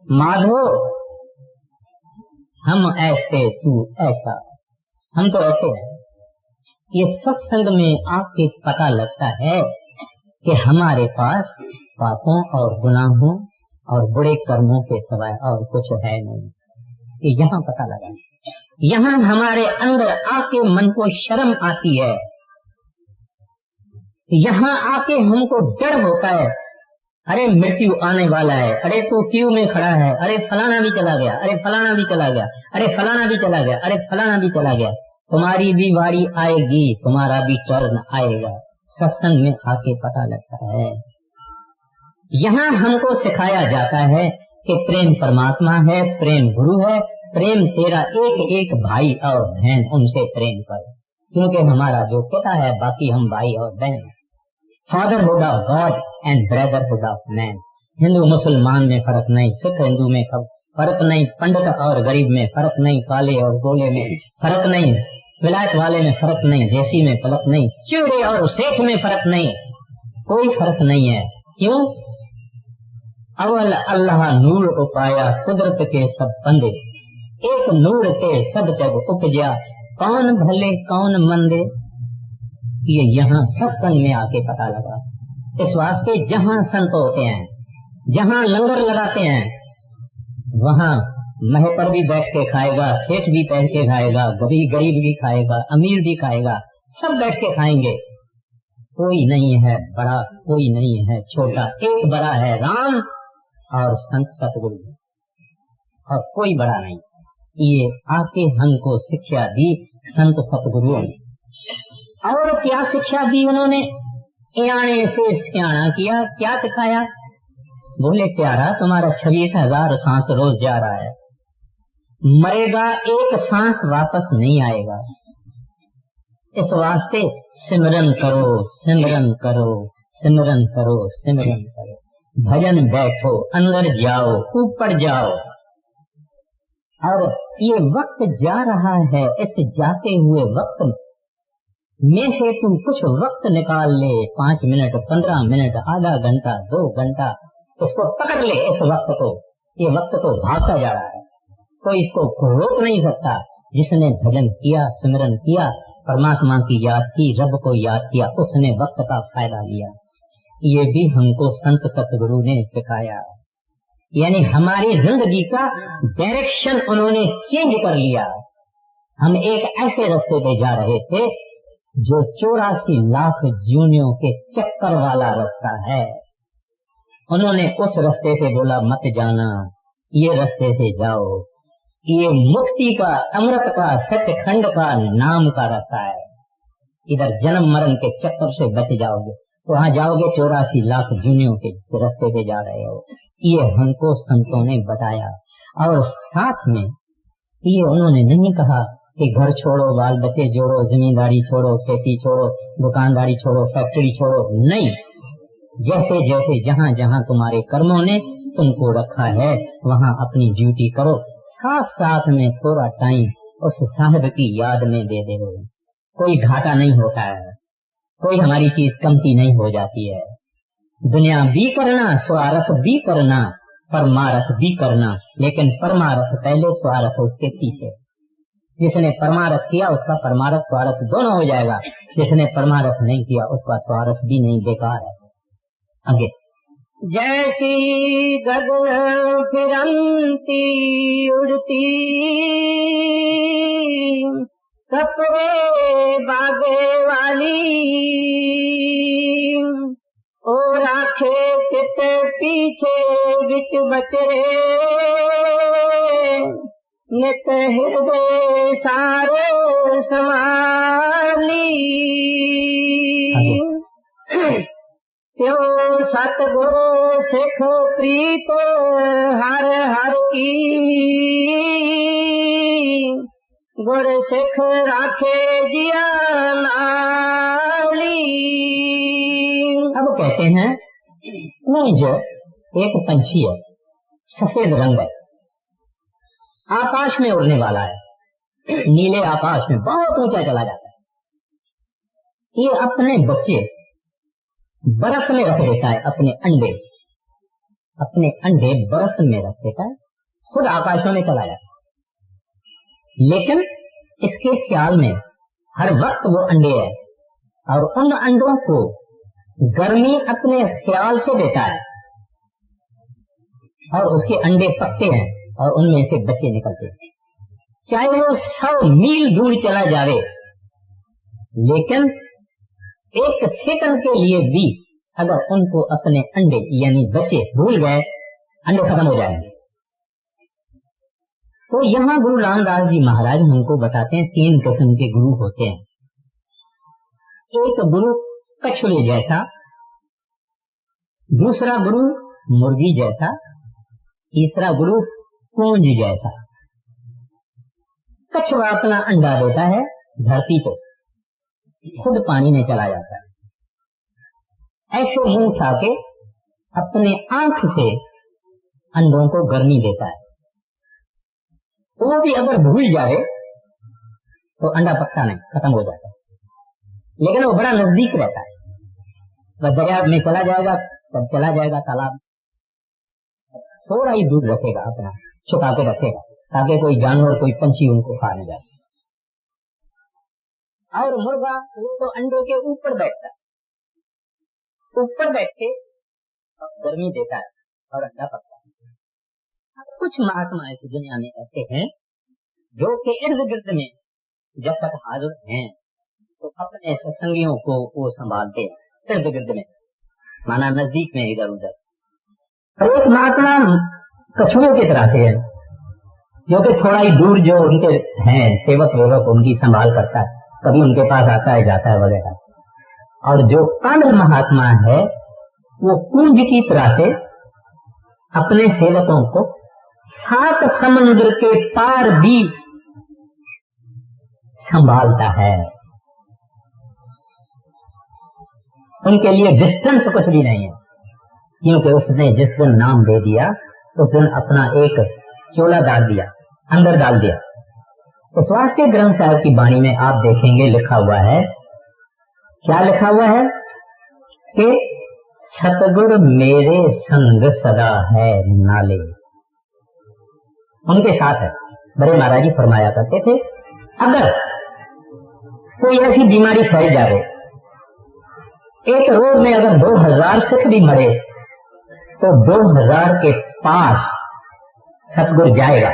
Speaker 2: माधो हम ऐसे, तू ऐसा, हम तो ऐसे हैं। ये सत्संग में आके पता लगता है कि हमारे पास पापों और गुनाहों और बुरे कर्मों के सिवाय और कुछ है नहीं। ये यहाँ पता लगा, यहाँ हमारे अंदर आके मन को शर्म आती है, यहाँ आके हमको डर होता है, अरे मृत्यु आने वाला है, अरे तू क्यू में खड़ा है, अरे फलाना भी चला गया, अरे फलाना भी चला गया, अरे फलाना भी चला गया, अरे फलाना भी चला गया। तुम्हारी भी बारी आएगी, तुम्हारा भी टर्न आएगा। सत्संग में आके पता लगता है। यहाँ हमको सिखाया जाता है कि प्रेम परमात्मा है, प्रेम गुरु है, प्रेम तेरा एक एक भाई और बहन, उनसे प्रेम कर, क्योंकि हमारा जो पिता है, बाकी हम भाई और बहन। Fatherhood of God and brotherhood of man. Hindu मुसलमान में फर्क नहीं, सिख हिंदू में फर्क नहीं, पंडित और गरीब में फर्क नहीं, काले और गोले में फर्क नहीं, विलायत वाले में फर्क नहीं, देसी में फर्क नहीं, चिड़े और सेठ में फर्क नहीं, कोई फर्क नहीं है। क्यों? अवल अल्लाह नूर उपाया, कुदरत के सब बंदे, एक नूर के सब जग उपजा, कौन भले कौन मंदे। ये यहाँ सत्संग में आके पता लगा। इस वास्ते जहाँ संत होते हैं, जहाँ लंगर लगाते हैं, वहाँ मह पर भी बैठ के खाएगा, सेठ भी बैठ के खाएगा, गरीब भी खाएगा, अमीर भी खाएगा, सब बैठ के खाएंगे। कोई नहीं है बड़ा, कोई नहीं है छोटा, एक बड़ा है राम और संत सतगुरु, और कोई बड़ा नहीं। ये आके हमको शिक्षा दी संत सतगुरुओं ने। और क्या शिक्षा दी उन्होंने? याने से सियाना किया। क्या सिखाया? बोले प्यारा, तुम्हारा 26,000 सांस रोज जा रहा है, मरेगा एक सांस वापस नहीं आएगा। इस वास्ते सिमरन करो, सिमरन करो, सिमरन करो, सिमरन करो, भजन बैठो, अंदर जाओ, ऊपर जाओ। और ये वक्त जा रहा है, इस जाते हुए वक्त में से तू कुछ वक्त निकाल ले, 5 मिनट, 15 मिनट, आधा घंटा, 2 घंटा, इसको पकड़ ले। इस वक्त को, ये वक्त तो भागता जा रहा है, कोई इसको रोक नहीं सकता। जिसने भजन किया, सिमरन किया, परमात्मा की याद की, रब को याद किया, उसने वक्त का फायदा लिया। ये भी हमको संत सतगुरु ने सिखाया। यानी हमारी जिंदगी का डायरेक्शन उन्होंने चेंज कर लिया। हम एक ऐसे रास्ते पे जा रहे थे जो 84 लाख जूनियों के चक्कर वाला रास्ता है। उन्होंने उस रास्ते से बोला मत जाना, ये रास्ते से जाओ, ये मुक्ति का, अमृत का, सचखंड का, नाम का रास्ता है। इधर जन्म मरण के चक्कर से बच जाओगे, वहां जाओगे 84 लाख जूनियों के रास्ते पे जा रहे हो। ये हमको संतों ने बताया। और साथ में ये उन्होंने नहीं कहा कि घर छोड़ो, बाल बच्चे जोड़ो, जमींदारी छोड़ो, खेती छोड़ो, दुकानदारी छोड़ो, फैक्ट्री छोड़ो। नहीं, जैसे जैसे जहाँ जहाँ तुम्हारे कर्मों ने तुमको रखा है, वहाँ अपनी ड्यूटी करो। साथ साथ में थोड़ा टाइम उस साहिब की याद में दे दो। कोई घाटा नहीं होता है, कोई हमारी चीज कमती नहीं हो जाती है। दुनिया भी करना, स्वार्थ भी करना, परमार्थ भी करना, लेकिन परमार्थ पहले, स्वार्थ उसके पीछे। जिसने परमार्थ किया उसका परमार्थ स्वार्थ दोनों हो जाएगा, जिसने परमार्थ नहीं किया उसका स्वार्थ भी नहीं, बेकार है। आगे
Speaker 1: जैसी गगन फिरंती उड़ती, कपड़े बागे वाली, ओ राखे चित पीछे बिच बचरे, नित हृदय सारे समाली। त्यों सतगुरु सिख प्रीत हर हर की, गुर सिख राखे जिया नाली।
Speaker 2: अब कहते हैं कूंज एक पंछी है, सफेद रंग है, आकाश में उड़ने वाला है, नीले आकाश में बहुत ऊंचा चला जाता है। ये अपने बच्चे बर्फ में रख देता है, अपने अंडे बर्फ में रख देता है, खुद आकाशों में चला जाता है। लेकिन इसके ख्याल में हर वक्त वो अंडे है और उन अंडों को गर्मी अपने ख्याल से देता है और उसके अंडे पकते हैं और उनमें से बच्चे निकलते हैं। चाहे वो 100 मील दूर चला जावे, लेकिन एक सेकंड के लिए भी अगर उनको अपने अंडे यानी बच्चे भूल गए, अंडे खत्म हो जाएंगे। तो यहाँ गुरु रामदास जी महाराज हमको बताते हैं 3 किस्म के गुरु होते हैं। एक गुरु कछुए जैसा, दूसरा गुरु मुर्गी जैसा, तीसरा गुरु कूंज जैसा। कछुआ अपना अंडा देता है धरती को, खुद पानी में चला जाता है, ऐसे मुंह उठा के अपने आंख से अंडों को गर्मी देता है। वो भी अगर भूल जाए तो अंडा पकता नहीं, खत्म हो जाता है। लेकिन वो बड़ा नजदीक रहता है, वह दरिया में चला जाएगा, तब चला जाएगा तालाब, थोड़ा ही दूर रखेगा, अपना छुपा के रखेगा ताकि कोई जानवर कोई पंछी उनको खा न जाए। और मुर्गा वो तो अंडे के ऊपर बैठता है, ऊपर बैठ के गर्मी देता है और अंडा पकता है। कुछ महात्मा इस दुनिया में ऐसे हैं जो कि इर्द गिर्द में जब तक हाजिर हैं तो अपने सत्संगियों को वो संभालते हैं, इर्द गिर्द में, माना नजदीक में, इधर उधर। और एक महात्मा कछुए की तरह से है, जो कि थोड़ा ही दूर जो उनके हैं सेवक वेवक उनकी संभाल करता है, कभी उनके पास आता है जाता है वगैरह। और जो कांड महात्मा है वो कूंज की तरह से अपने सेवकों को 7 समुद्र के पार भी संभालता है। उनके लिए डिस्टेंस कुछ भी नहीं है, क्योंकि उसने जिस दिन नाम दे दिया उस दिन अपना एक चोला डाल दिया, अंदर डाल दिया। तो स्वास्थ्य ग्रंथ साहब की वाणी में आप देखेंगे लिखा हुआ है, क्या लिखा हुआ है कि सतगुरु मेरे संग सदा है नाले, उनके साथ है। बड़े महाराज जी फरमाया करते थे, अगर कोई ऐसी बीमारी फैल जाए, एक रोज में अगर 2000 सिख भी मरे तो 2000 के पास सतगुरु जाएगा।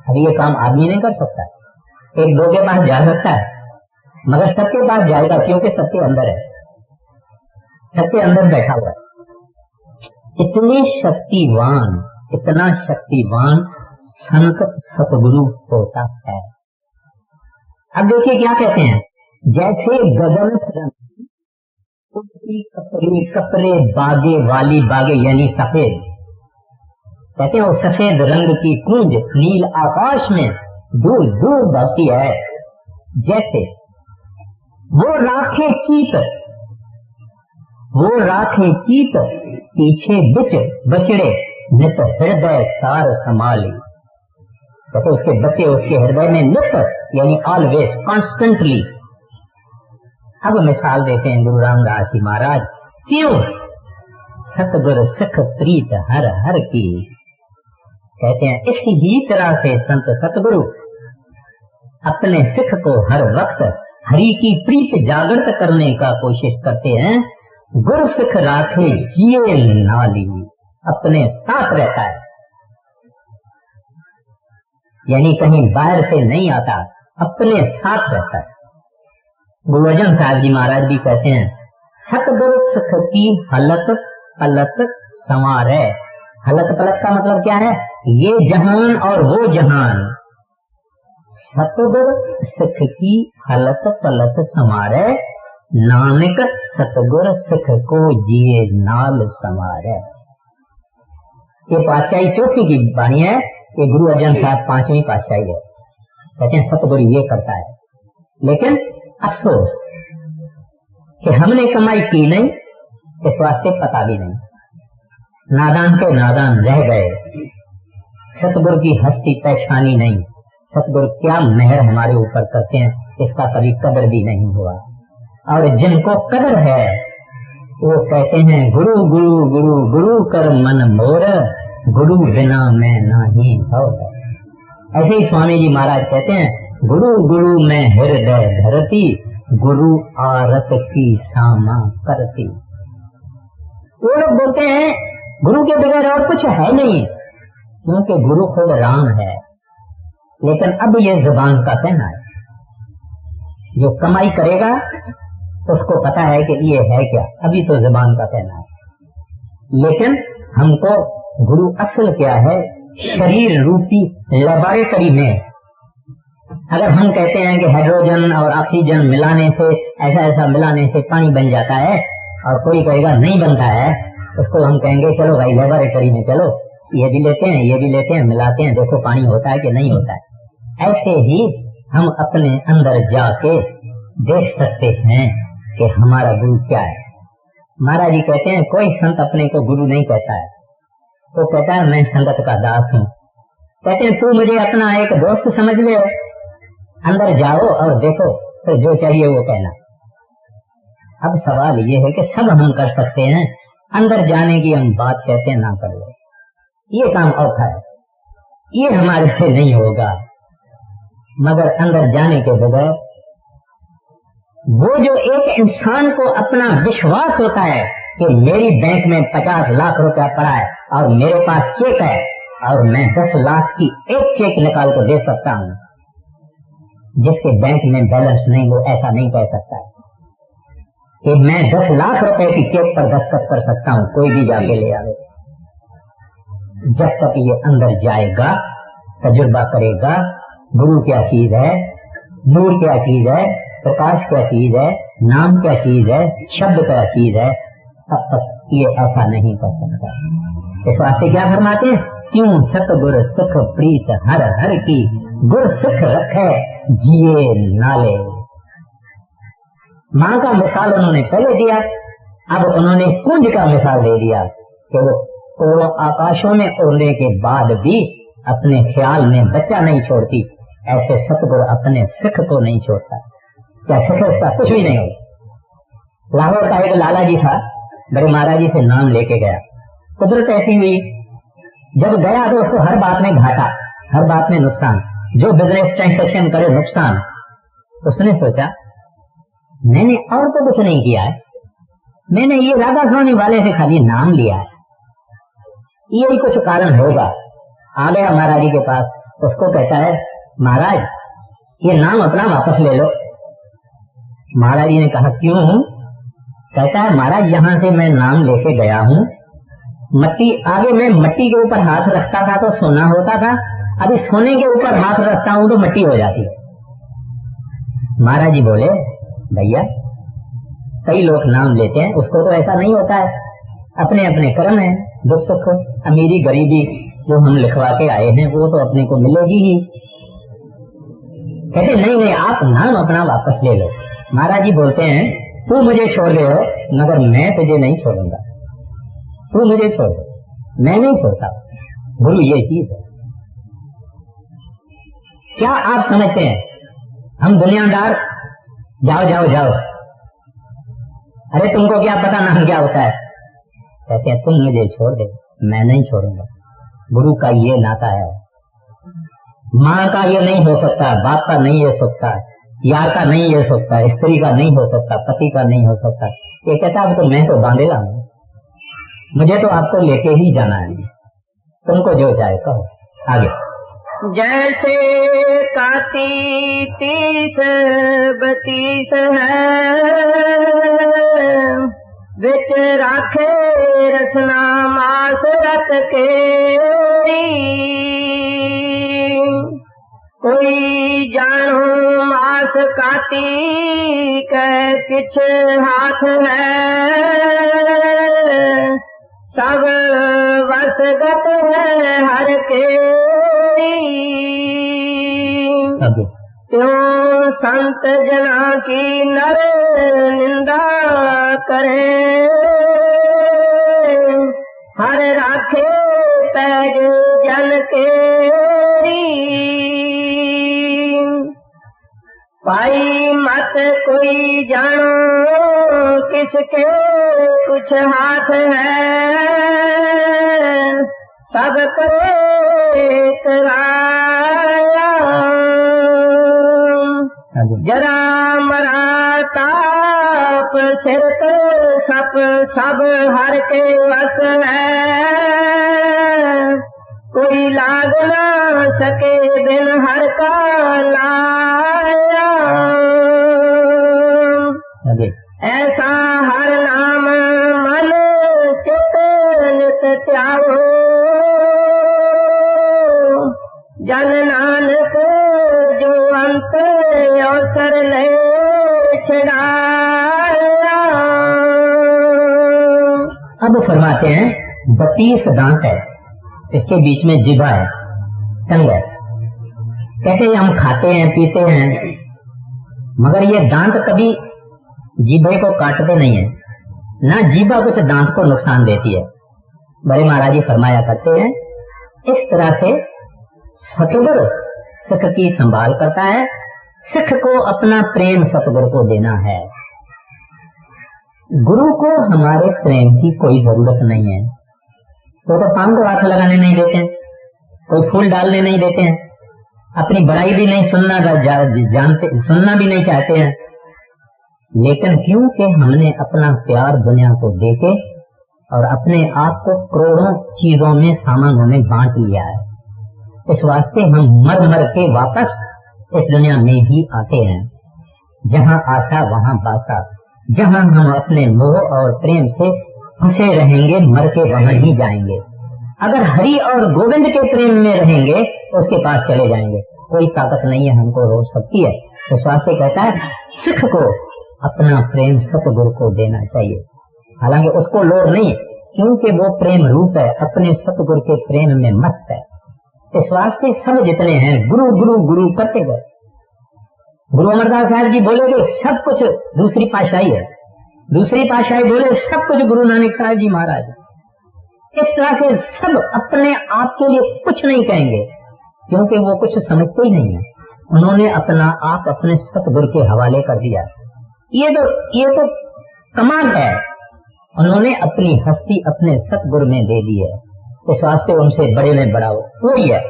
Speaker 2: अब ये काम आदमी नहीं कर सकता, एक दो के पास जा सकता है, मगर सबके पास जाएगा, क्योंकि सबके अंदर है, सबके अंदर बैठा हुआ है। इतना शक्तिवान संत सतगुरु होता है। अब देखिए क्या कहते हैं, जैसे गगन कपरे कपरे बागे वाली बागे यानी सफेद, कहते हैं वो सफेद रंग की कूंज नील आकाश में दूर दूर बहती है। जैसे वो राखे चीत पीछे बिच बचड़े नित हृदय सार संभाली, कहते उसके बच्चे उसके हृदय में नित यानी ऑलवेज कॉन्स्टेंटली। अब मिसाल देते हैं गुरु रामदास जी महाराज, क्यों सतगुरु सिख प्रीत हर हर की, कहते हैं इसी ही तरह से संत सतगुरु अपने सिख को हर वक्त हरि की प्रीत जागृत करने का कोशिश करते हैं। गुरु सिख राखे जिए नाली, अपने साथ रहता है, यानी कहीं बाहर से नहीं आता, अपने साथ रहता है। गुरु अर्जन साहब जी महाराज भी कहते हैं, सतगुरु सिख की हलत पलत संवार है। हलत पलत का मतलब क्या है, ये जहान और वो जहान। सतगुरु सिख की हलत पलत संवार है, नानक सतगुरु सिख को जिए नाल संवार है। ये पातशाही चौथी की वाणी है, ये गुरु अर्जन साहब 5वीं पातशाही है। कहते हैं सतगुरु ये करता है, लेकिन अफसोस कि हमने कमाई की नहीं, इस वास्ते पता भी नहीं, नादान के नादान रह गए, सतगुरु की हस्ती पहचानी नहीं, सतगुरु क्या मेहर हमारे ऊपर करते हैं इसका कभी कदर भी नहीं हुआ। और जिनको कदर है वो कहते हैं गुरु गुरु गुरु गुरु कर मन मोर, गुरु बिना मैं नहीं हो। ऐसे ही स्वामी जी महाराज कहते हैं गुरु गुरु में हृदय धरती, गुरु आरत की सामा करती। वो लोग बोलते हैं गुरु के बगैर और कुछ है नहीं, क्योंकि गुरु खुद राम है। लेकिन अब ये जुबान का कहना है, जो कमाई करेगा उसको पता है कि ये है क्या, अभी तो जुबान का कहना है। लेकिन हमको गुरु असल क्या है, शरीर रूपी लेबोरेटरी में अगर हम कहते हैं कि हाइड्रोजन और ऑक्सीजन मिलाने से, ऐसा ऐसा मिलाने से पानी बन जाता है, और कोई कहेगा नहीं बनता है, उसको हम कहेंगे चलो भाई लेबोरेटरी में चलो, ये भी लेते हैं ये भी लेते हैं, मिलाते हैं, देखो पानी होता है कि नहीं होता है। ऐसे ही हम अपने अंदर जाके देख सकते हैं कि हमारा गुरु क्या है। महाराज जी कहते हैं कोई संत अपने को गुरु नहीं कहता है, तो कहता है मैं संगत का दास हूँ। कहते हैं तू मुझे अपना एक दोस्त समझ ले, अंदर जाओ और देखो, तो जो चाहिए वो कहना। अब सवाल ये है कि सब हम कर सकते हैं, अंदर जाने की हम बात कहते हैं ना कर लो, ये काम औखा है, ये हमारे से नहीं होगा। मगर अंदर जाने के बगैर वो जो एक इंसान को अपना विश्वास होता है कि मेरी बैंक में 50 लाख रुपया पड़ा है और मेरे पास चेक है और मैं 10 लाख की एक चेक निकाल कर दे सकता हूँ, जिसके बैंक में बैलेंस नहीं वो ऐसा नहीं कह सकता है कि मैं 10 लाख रुपए की चेक पर दस्तखत कर सकता हूँ, कोई भी जाके ले आवे। जब तक ये अंदर जाएगा, तजुर्बा करेगा, गुरु क्या चीज है, नूर क्या चीज है, प्रकाश क्या चीज है, नाम क्या चीज है, शब्द क्या चीज है, तब तक ये ऐसा नहीं कर सकता। इस वास्ते क्या फरमाते हैं, क्यों सतगुर सुख प्रीत हर हर की, गुर सुख रखे जिए नाले। माँ का मिसाल उन्होंने पहले दिया, अब उन्होंने कुंज का मिसाल दे दिया कि वो करोड़ों आकाशों में उड़ने के बाद भी अपने ख्याल में बच्चा नहीं छोड़ती, ऐसे सतगुरु अपने सिख को नहीं छोड़ता। क्या सिख उसका कुछ भी नहीं हो। लाहौर का एक लाला जी था, बड़े महाराज जी से नाम लेके गया, कुदरत ऐसी हुई जब गया तो उसको हर बात में घाटा, हर बात में नुकसान, जो बिजनेस ट्रांजेक्शन करे नुकसान। उसने सोचा मैंने और तो कुछ नहीं किया है, मैंने ये राधा स्वामी वाले से खाली नाम लिया है, यही कुछ कारण होगा। आ गया महाराज जी के पास, उसको कहता है महाराज ये नाम अपना वापस ले लो। महाराज जी ने कहा क्यों? कहता है महाराज यहाँ से मैं नाम लेके गया हूँ, मट्टी आगे मैं मट्टी के ऊपर हाथ रखता था तो सोना होता था, अभी सोने के ऊपर हाथ रखता हूँ तो मट्टी हो जाती है। महाराज जी बोले भैया कई लोग नाम लेते हैं, उसको तो ऐसा नहीं होता है, अपने अपने कर्म है, दुख सुख अमीरी गरीबी जो हम लिखवा के आए हैं वो तो अपने को मिलेगी ही। कहते नहीं नहीं आप नाम अपना वापस ले लो। महाराज जी बोलते हैं तू मुझे छोड़ दे हो मगर मैं तुझे नहीं छोड़ूंगा, तू मुझे छोड़ दे, मैं नहीं छोड़ता। गुरु ये चीज है। क्या आप समझते हैं हम दुनियादार जाओ जाओ जाओ, अरे तुमको क्या पता नाम क्या होता है? कहते हैं तुम मुझे छोड़ दे, मैं नहीं छोड़ूंगा। गुरु का ये नाता है, माँ का ये नहीं हो सकता, बाप का नहीं हो सकता, यार का नहीं हो सकता, स्त्री का नहीं हो सकता, पति का नहीं हो सकता। ये कहता अब तो मैं तो बांधेगा हूँ, मुझे तो आपको लेके ही जाना है, तुमको जो चाहे कहो। आगे
Speaker 1: जैसे काती 30 32 है, विच राखे रसना मास रत के, कोई जानो मास काती के किछ हाथ है, सब वसगत है हर के।
Speaker 2: आगे
Speaker 1: त्यों संत जना की नर निंदा करे, हर राखे पैज जन केरी, पाई मत कोई जानो किसके कुछ हाथ है, सब करे कराया, जरा मरा ताप सिर तो सप सब हर के वस है, कोई लाग ना सके बिन हर का लाया, ऐसा हर नाम मन चित नित त्यागो, जन नानक जो अंत अवसर ले छड़ाया।
Speaker 2: अब फरमाते हैं 32 दांत है, इसके बीच में जिभा है, टंग है। कहते हैं हम खाते हैं पीते हैं, मगर ये दांत कभी जीभे को काटते नहीं है, ना जीभा कुछ दांत को नुकसान देती है। बड़े महाराज जी फरमाया करते हैं इस तरह से सतगुरु सिख की संभाल करता है, सिख को अपना प्रेम सतगुरु को देना है। गुरु को हमारे प्रेम की कोई जरूरत नहीं है, तो पांव को हाथ लगाने नहीं देते हैं, कोई फूल डालने नहीं देते हैं, अपनी बड़ाई भी नहीं सुनना जानते, सुनना भी नहीं चाहते हैं, लेकिन क्योंकि हमने अपना प्यार दुनिया को देके और अपने आप को करोड़ों चीजों में सामानों में बांट लिया है, इस वास्ते हम मर मर के वापस इस दुनिया में ही आते हैं। जहाँ आशा वहाँ बासा, जहाँ हम अपने मोह और प्रेम से फंसे रहेंगे मर के वहाँ ही जाएंगे। अगर हरि और गोविंद के प्रेम में रहेंगे उसके पास चले जाएंगे, कोई ताकत नहीं है हमको रोक सकती है। इस वास्ते कहता है सिख को अपना प्रेम सतगुरु को देना चाहिए, हालांकि उसको लोड़ नहीं, क्योंकि वो प्रेम रूप है, अपने सतगुरु के प्रेम में मस्त है। इस वास्ते सब जितने हैं गुरु गुरु गुरु करते गए। गुरु अमरदास साहब जी बोलेगे सब कुछ दूसरी पातशाही है, दूसरी पातशाही बोले सब कुछ गुरु नानक साहब जी महाराज। इस तरह से सब अपने आप के लिए कुछ नहीं कहेंगे, क्योंकि वो कुछ समझते ही नहीं है। उन्होंने अपना आप अपने सतगुरु के हवाले कर दिया। ये तो कमाल है, उन्होंने अपनी हस्ती अपने सतगुरु में दे दी है। इस वास्ते उनसे बड़े में बड़ा कोई है,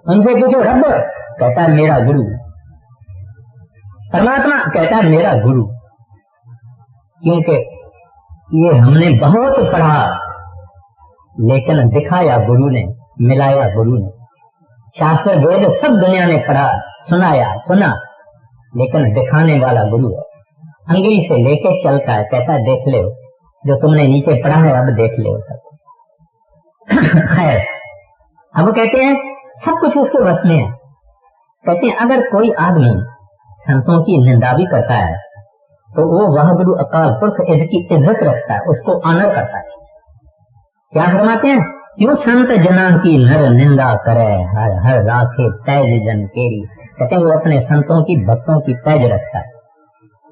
Speaker 2: उनसे पूछो रब, कहता है मेरा गुरु। परमात्मा कहता है मेरा गुरु, क्योंकि ये हमने बहुत पढ़ा लेकिन दिखाया गुरु ने, मिलाया गुरु ने। शास्त्र वेद सब दुनिया ने पढ़ा सुनाया सुना, लेकिन दिखाने वाला गुरु है। अंगली से लेके चलता है, कहता है देख ले जो तुमने नीचे पढ़ा है, अब देख ले सब। खैर, अब कहते हैं सब कुछ उसके वश में है। कहते हैं अगर कोई आदमी संतों की निंदा भी करता है तो वो वह गुरु अकाल पुरख इसकी इज्जत रखता है, उसको ऑनर करता है। क्या फरमाते हैं, क्यों संत जना की नर निंदा करे, हर हर राखे पैज जन केरी। कहते हैं वो अपने संतों की भक्तों की पैज रखता है।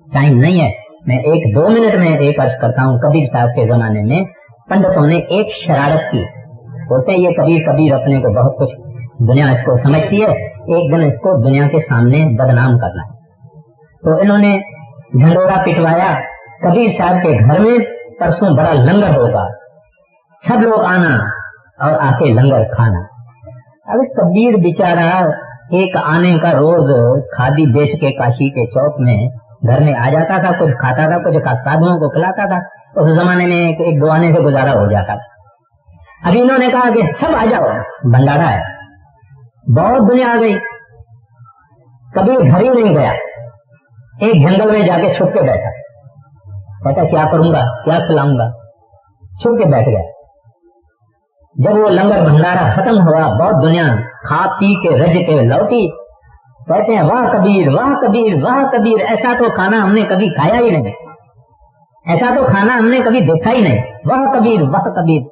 Speaker 2: टाइम नहीं है, मैं 1-2 मिनट में एक अर्ज करता हूँ। कबीर साहब के जमाने में पंडितों ने एक शरारत की, बोलते हैं ये कबीर कबीर अपने को बहुत कुछ, दुनिया इसको समझती है, एक दिन इसको दुनिया के सामने बदनाम करना है। तो इन्होंने झंडोरा पिटवाया, कबीर साहब के घर में परसों बड़ा लंगर होगा, सब लोग आना और आके लंगर खाना। अब कबीर बेचारा एक आने का रोज खादी बेच के काशी के चौक में घर में आ जाता था, कुछ खाता था, कुछ साधुओं को खिलाता था। उस जमाने में एक 2 आने से गुजारा हो जाता था। अभी इन्होंने कहा कि सब आ जाओ, भंडारा है। बहुत दुनिया आ गई, कबीर घर ही नहीं गया, एक जंगल में जाके छुप के बैठा। कहता क्या करूंगा, क्या खिलाऊंगा, छुप के बैठ गया। जब वो लंगर भंडारा खत्म हुआ, बहुत दुनिया खा पी के रज के लौटी। कहते हैं वाह कबीर वाह कबीर वाह कबीर, ऐसा तो खाना हमने कभी खाया ही नहीं, ऐसा तो खाना हमने कभी देखा ही नहीं, वाह कबीर वाह कबीर।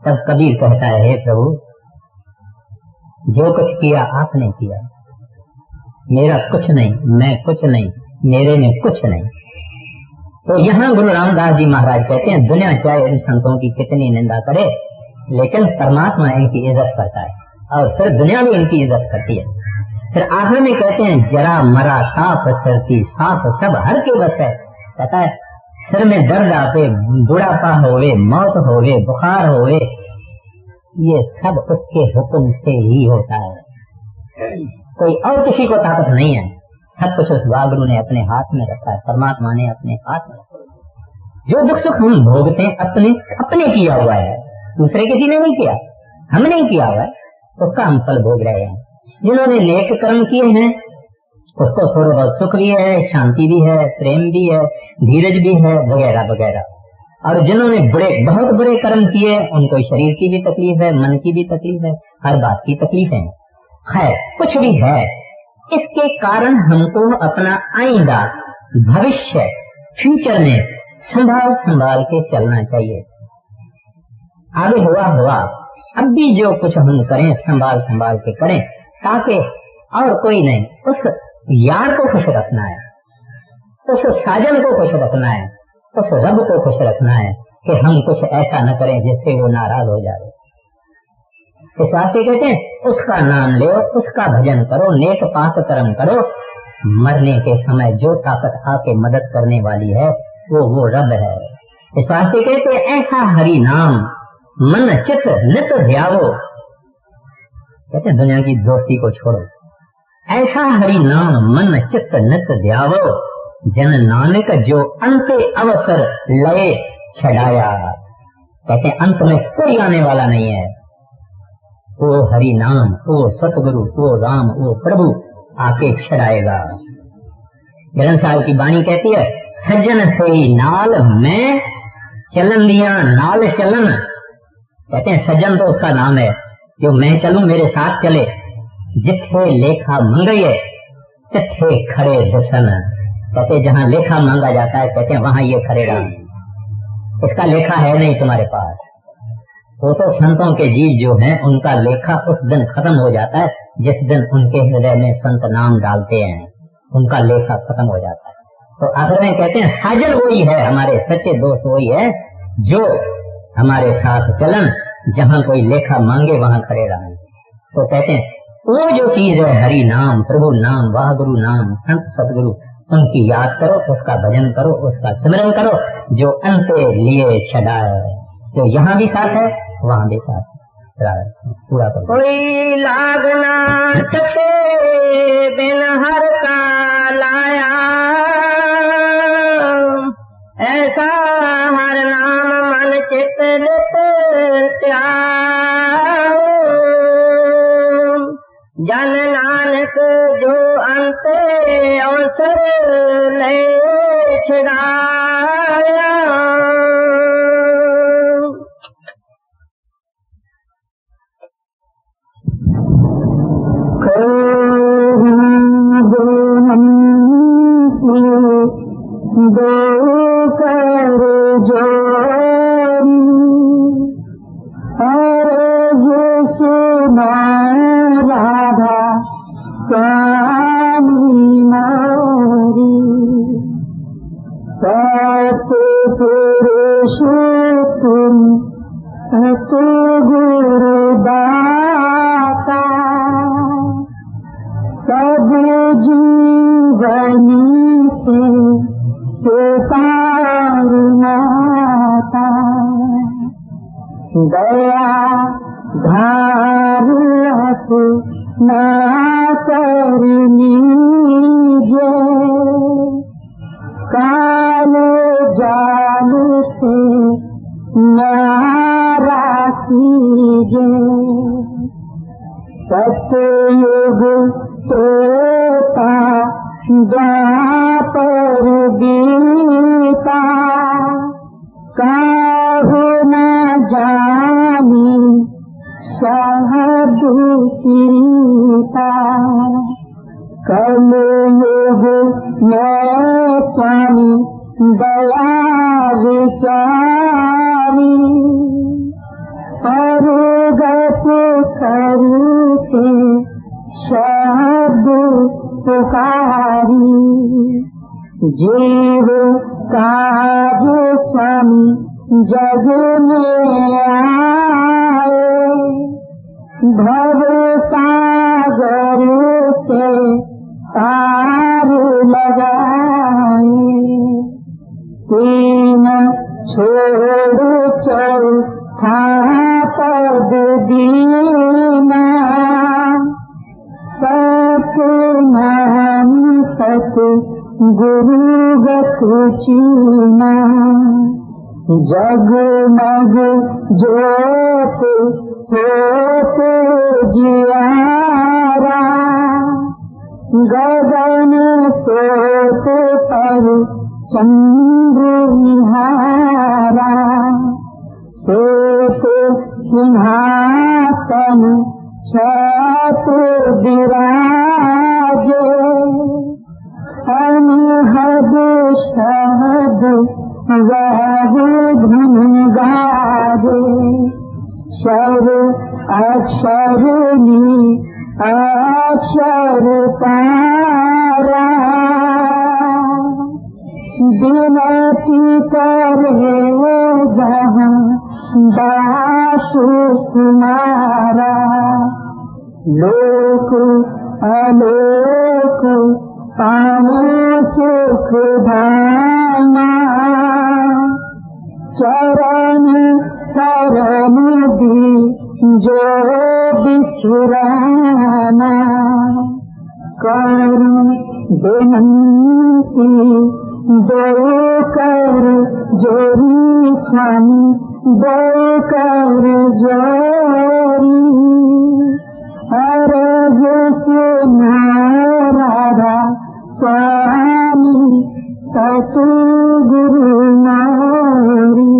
Speaker 2: तब कबीर कहता है हे प्रभु, जो कुछ किया आपने किया, मेरा कुछ नहीं, मैं कुछ नहीं, मेरे में कुछ नहीं। तो यहाँ गुरु रामदास जी महाराज कहते हैं दुनिया चाहे इन संतों की कितनी निंदा करे, लेकिन परमात्मा इनकी इज्जत करता है, और फिर दुनिया भी इनकी इज्जत करती है। फिर आखिर में कहते हैं जरा मरा ताप सरती साफ सब हर के बस है। कहता है सिर में दर्द आते, बुढ़ापा होवे, मौत होवे, बुखार होवे, ये सब उसके हुक्म से ही होता है। कोई और किसी को ताकत नहीं है, सब कुछ उस वागुरु ने अपने हाथ में रखा है, परमात्मा ने अपने हाथ में रखा है। जो दुख सुख हम भोगते हैं अपने किया हुआ है, दूसरे किसी ने नहीं किया, हमने किया हुआ है, उसका हम फल भोग रहे हैं। जिन्होंने नेक कर्म किए हैं उसको थोड़ा बहुत सुख भी है, शांति भी है, प्रेम भी है, धीरज भी है, वगैरह वगैरह। और जिन्होंने बहुत बड़े कर्म किए उनको शरीर की भी तकलीफ है, मन की भी तकलीफ है, हर बात की तकलीफ है। खैर कुछ भी है, इसके कारण हमको अपना आइंदा भविष्य फ्यूचर में संभाल संभाल के चलना चाहिए। आगे हुआ, अब भी जो कुछ हम करें संभाल संभाल के करें, ताकि और कोई नहीं, उस यार को खुश रखना है, उस साजन को खुश रखना है, उस रब को खुश रखना है कि हम कुछ ऐसा न करें जिससे वो नाराज हो जाए। इस वास्ते कहते हैं उसका नाम लो, उसका भजन करो, नेक पाक कर्म करो, मरने के समय जो ताकत आके मदद करने वाली है वो रब है। इस वास्ते कहते हैं ऐसा हरि नाम मन चित नित ध्यावो। कहते हैं दुनिया की दोस्ती को छोड़ो, ऐसा हरि नाम मन चित नित ध्यावो, जन नानक जो अंत अवसर लए छड़ाया। कहते हैं अंत में कोई आने वाला नहीं है, वो हरि नाम, वो सतगुरु, वो राम, वो प्रभु आके छड़ाएगा। ग्रंथ साहब की वाणी कहती है सज्जन से ही नाल मैं चलन दिया नाल चलन। कहते हैं सज्जन तो उसका नाम है, जो मैं चलूं मेरे साथ चले, जिथे लेखा मंगये तिथे खड़े दसन। कहते जहाँ लेखा मांगा जाता है, कहते हैं वहां ये खड़े रहा। इसका लेखा है नहीं तुम्हारे पास। वो तो संतों के जीव जो हैं उनका लेखा उस दिन खत्म हो जाता है जिस दिन उनके हृदय में संत नाम डालते हैं, उनका लेखा खत्म हो जाता है। तो आखिर में कहते हैं साजन वही है, हमारे सच्चे दोस्त वही है जो हमारे साथ चलन, जहाँ कोई लेखा मांगे वहाँ खड़े रहें। तो कहते हैं वो जो चीज है हरि नाम, प्रभु नाम, वाहगुरु नाम, संत सतगुरु, उनकी याद करो, उसका भजन करो, उसका सिमरन करो, जो अंते लिए छड़ाए, जो यहाँ भी साथ है वहाँ भी साथ है। पूरा करो।
Speaker 1: कोई लागना सके बिन हर का लाया, ऐसा हर नाम मन चित नित त्याओ। जन नानक जो अंत अवसर ले छड़ाया। दो कर जोरी और सुना राधा स्वामी मोरी। सतपुरुष तुम सतगुरु दाता, सब जीवनी से माता। दया धारस ना करनी जे, काल जाल से नारा कीजे। सतयुग त्रेता द्वापर गीता, काहू न जानी सहज सीता। कलयुग में स्वामी दया विचारी, अनुगत करके शब्द पुकारी। जीव काज स्वामी जग में आए, भव सागर से पार लगाए। तीन छोड़ चौथा पद दीना, सतनाम सत गुरुगत चीना। जगमग ज्योत होत जियारा, गगन सोत पर चंद्र निहारा। श्वेत सिंहासन छत विराजे, अनहद शहद वह धुन गाजे। शर अक्षर अक्षर तारा, विनती करे जहाँ दास कुमारा। लोक अलोक पाओ सुख धामा, चरण शरण दी जो बिछुराना। कर बेनंती दो कर जोरी स्वामी, दो कर जोरी। अरज सुनारा स्वामी सतगुरु नारी।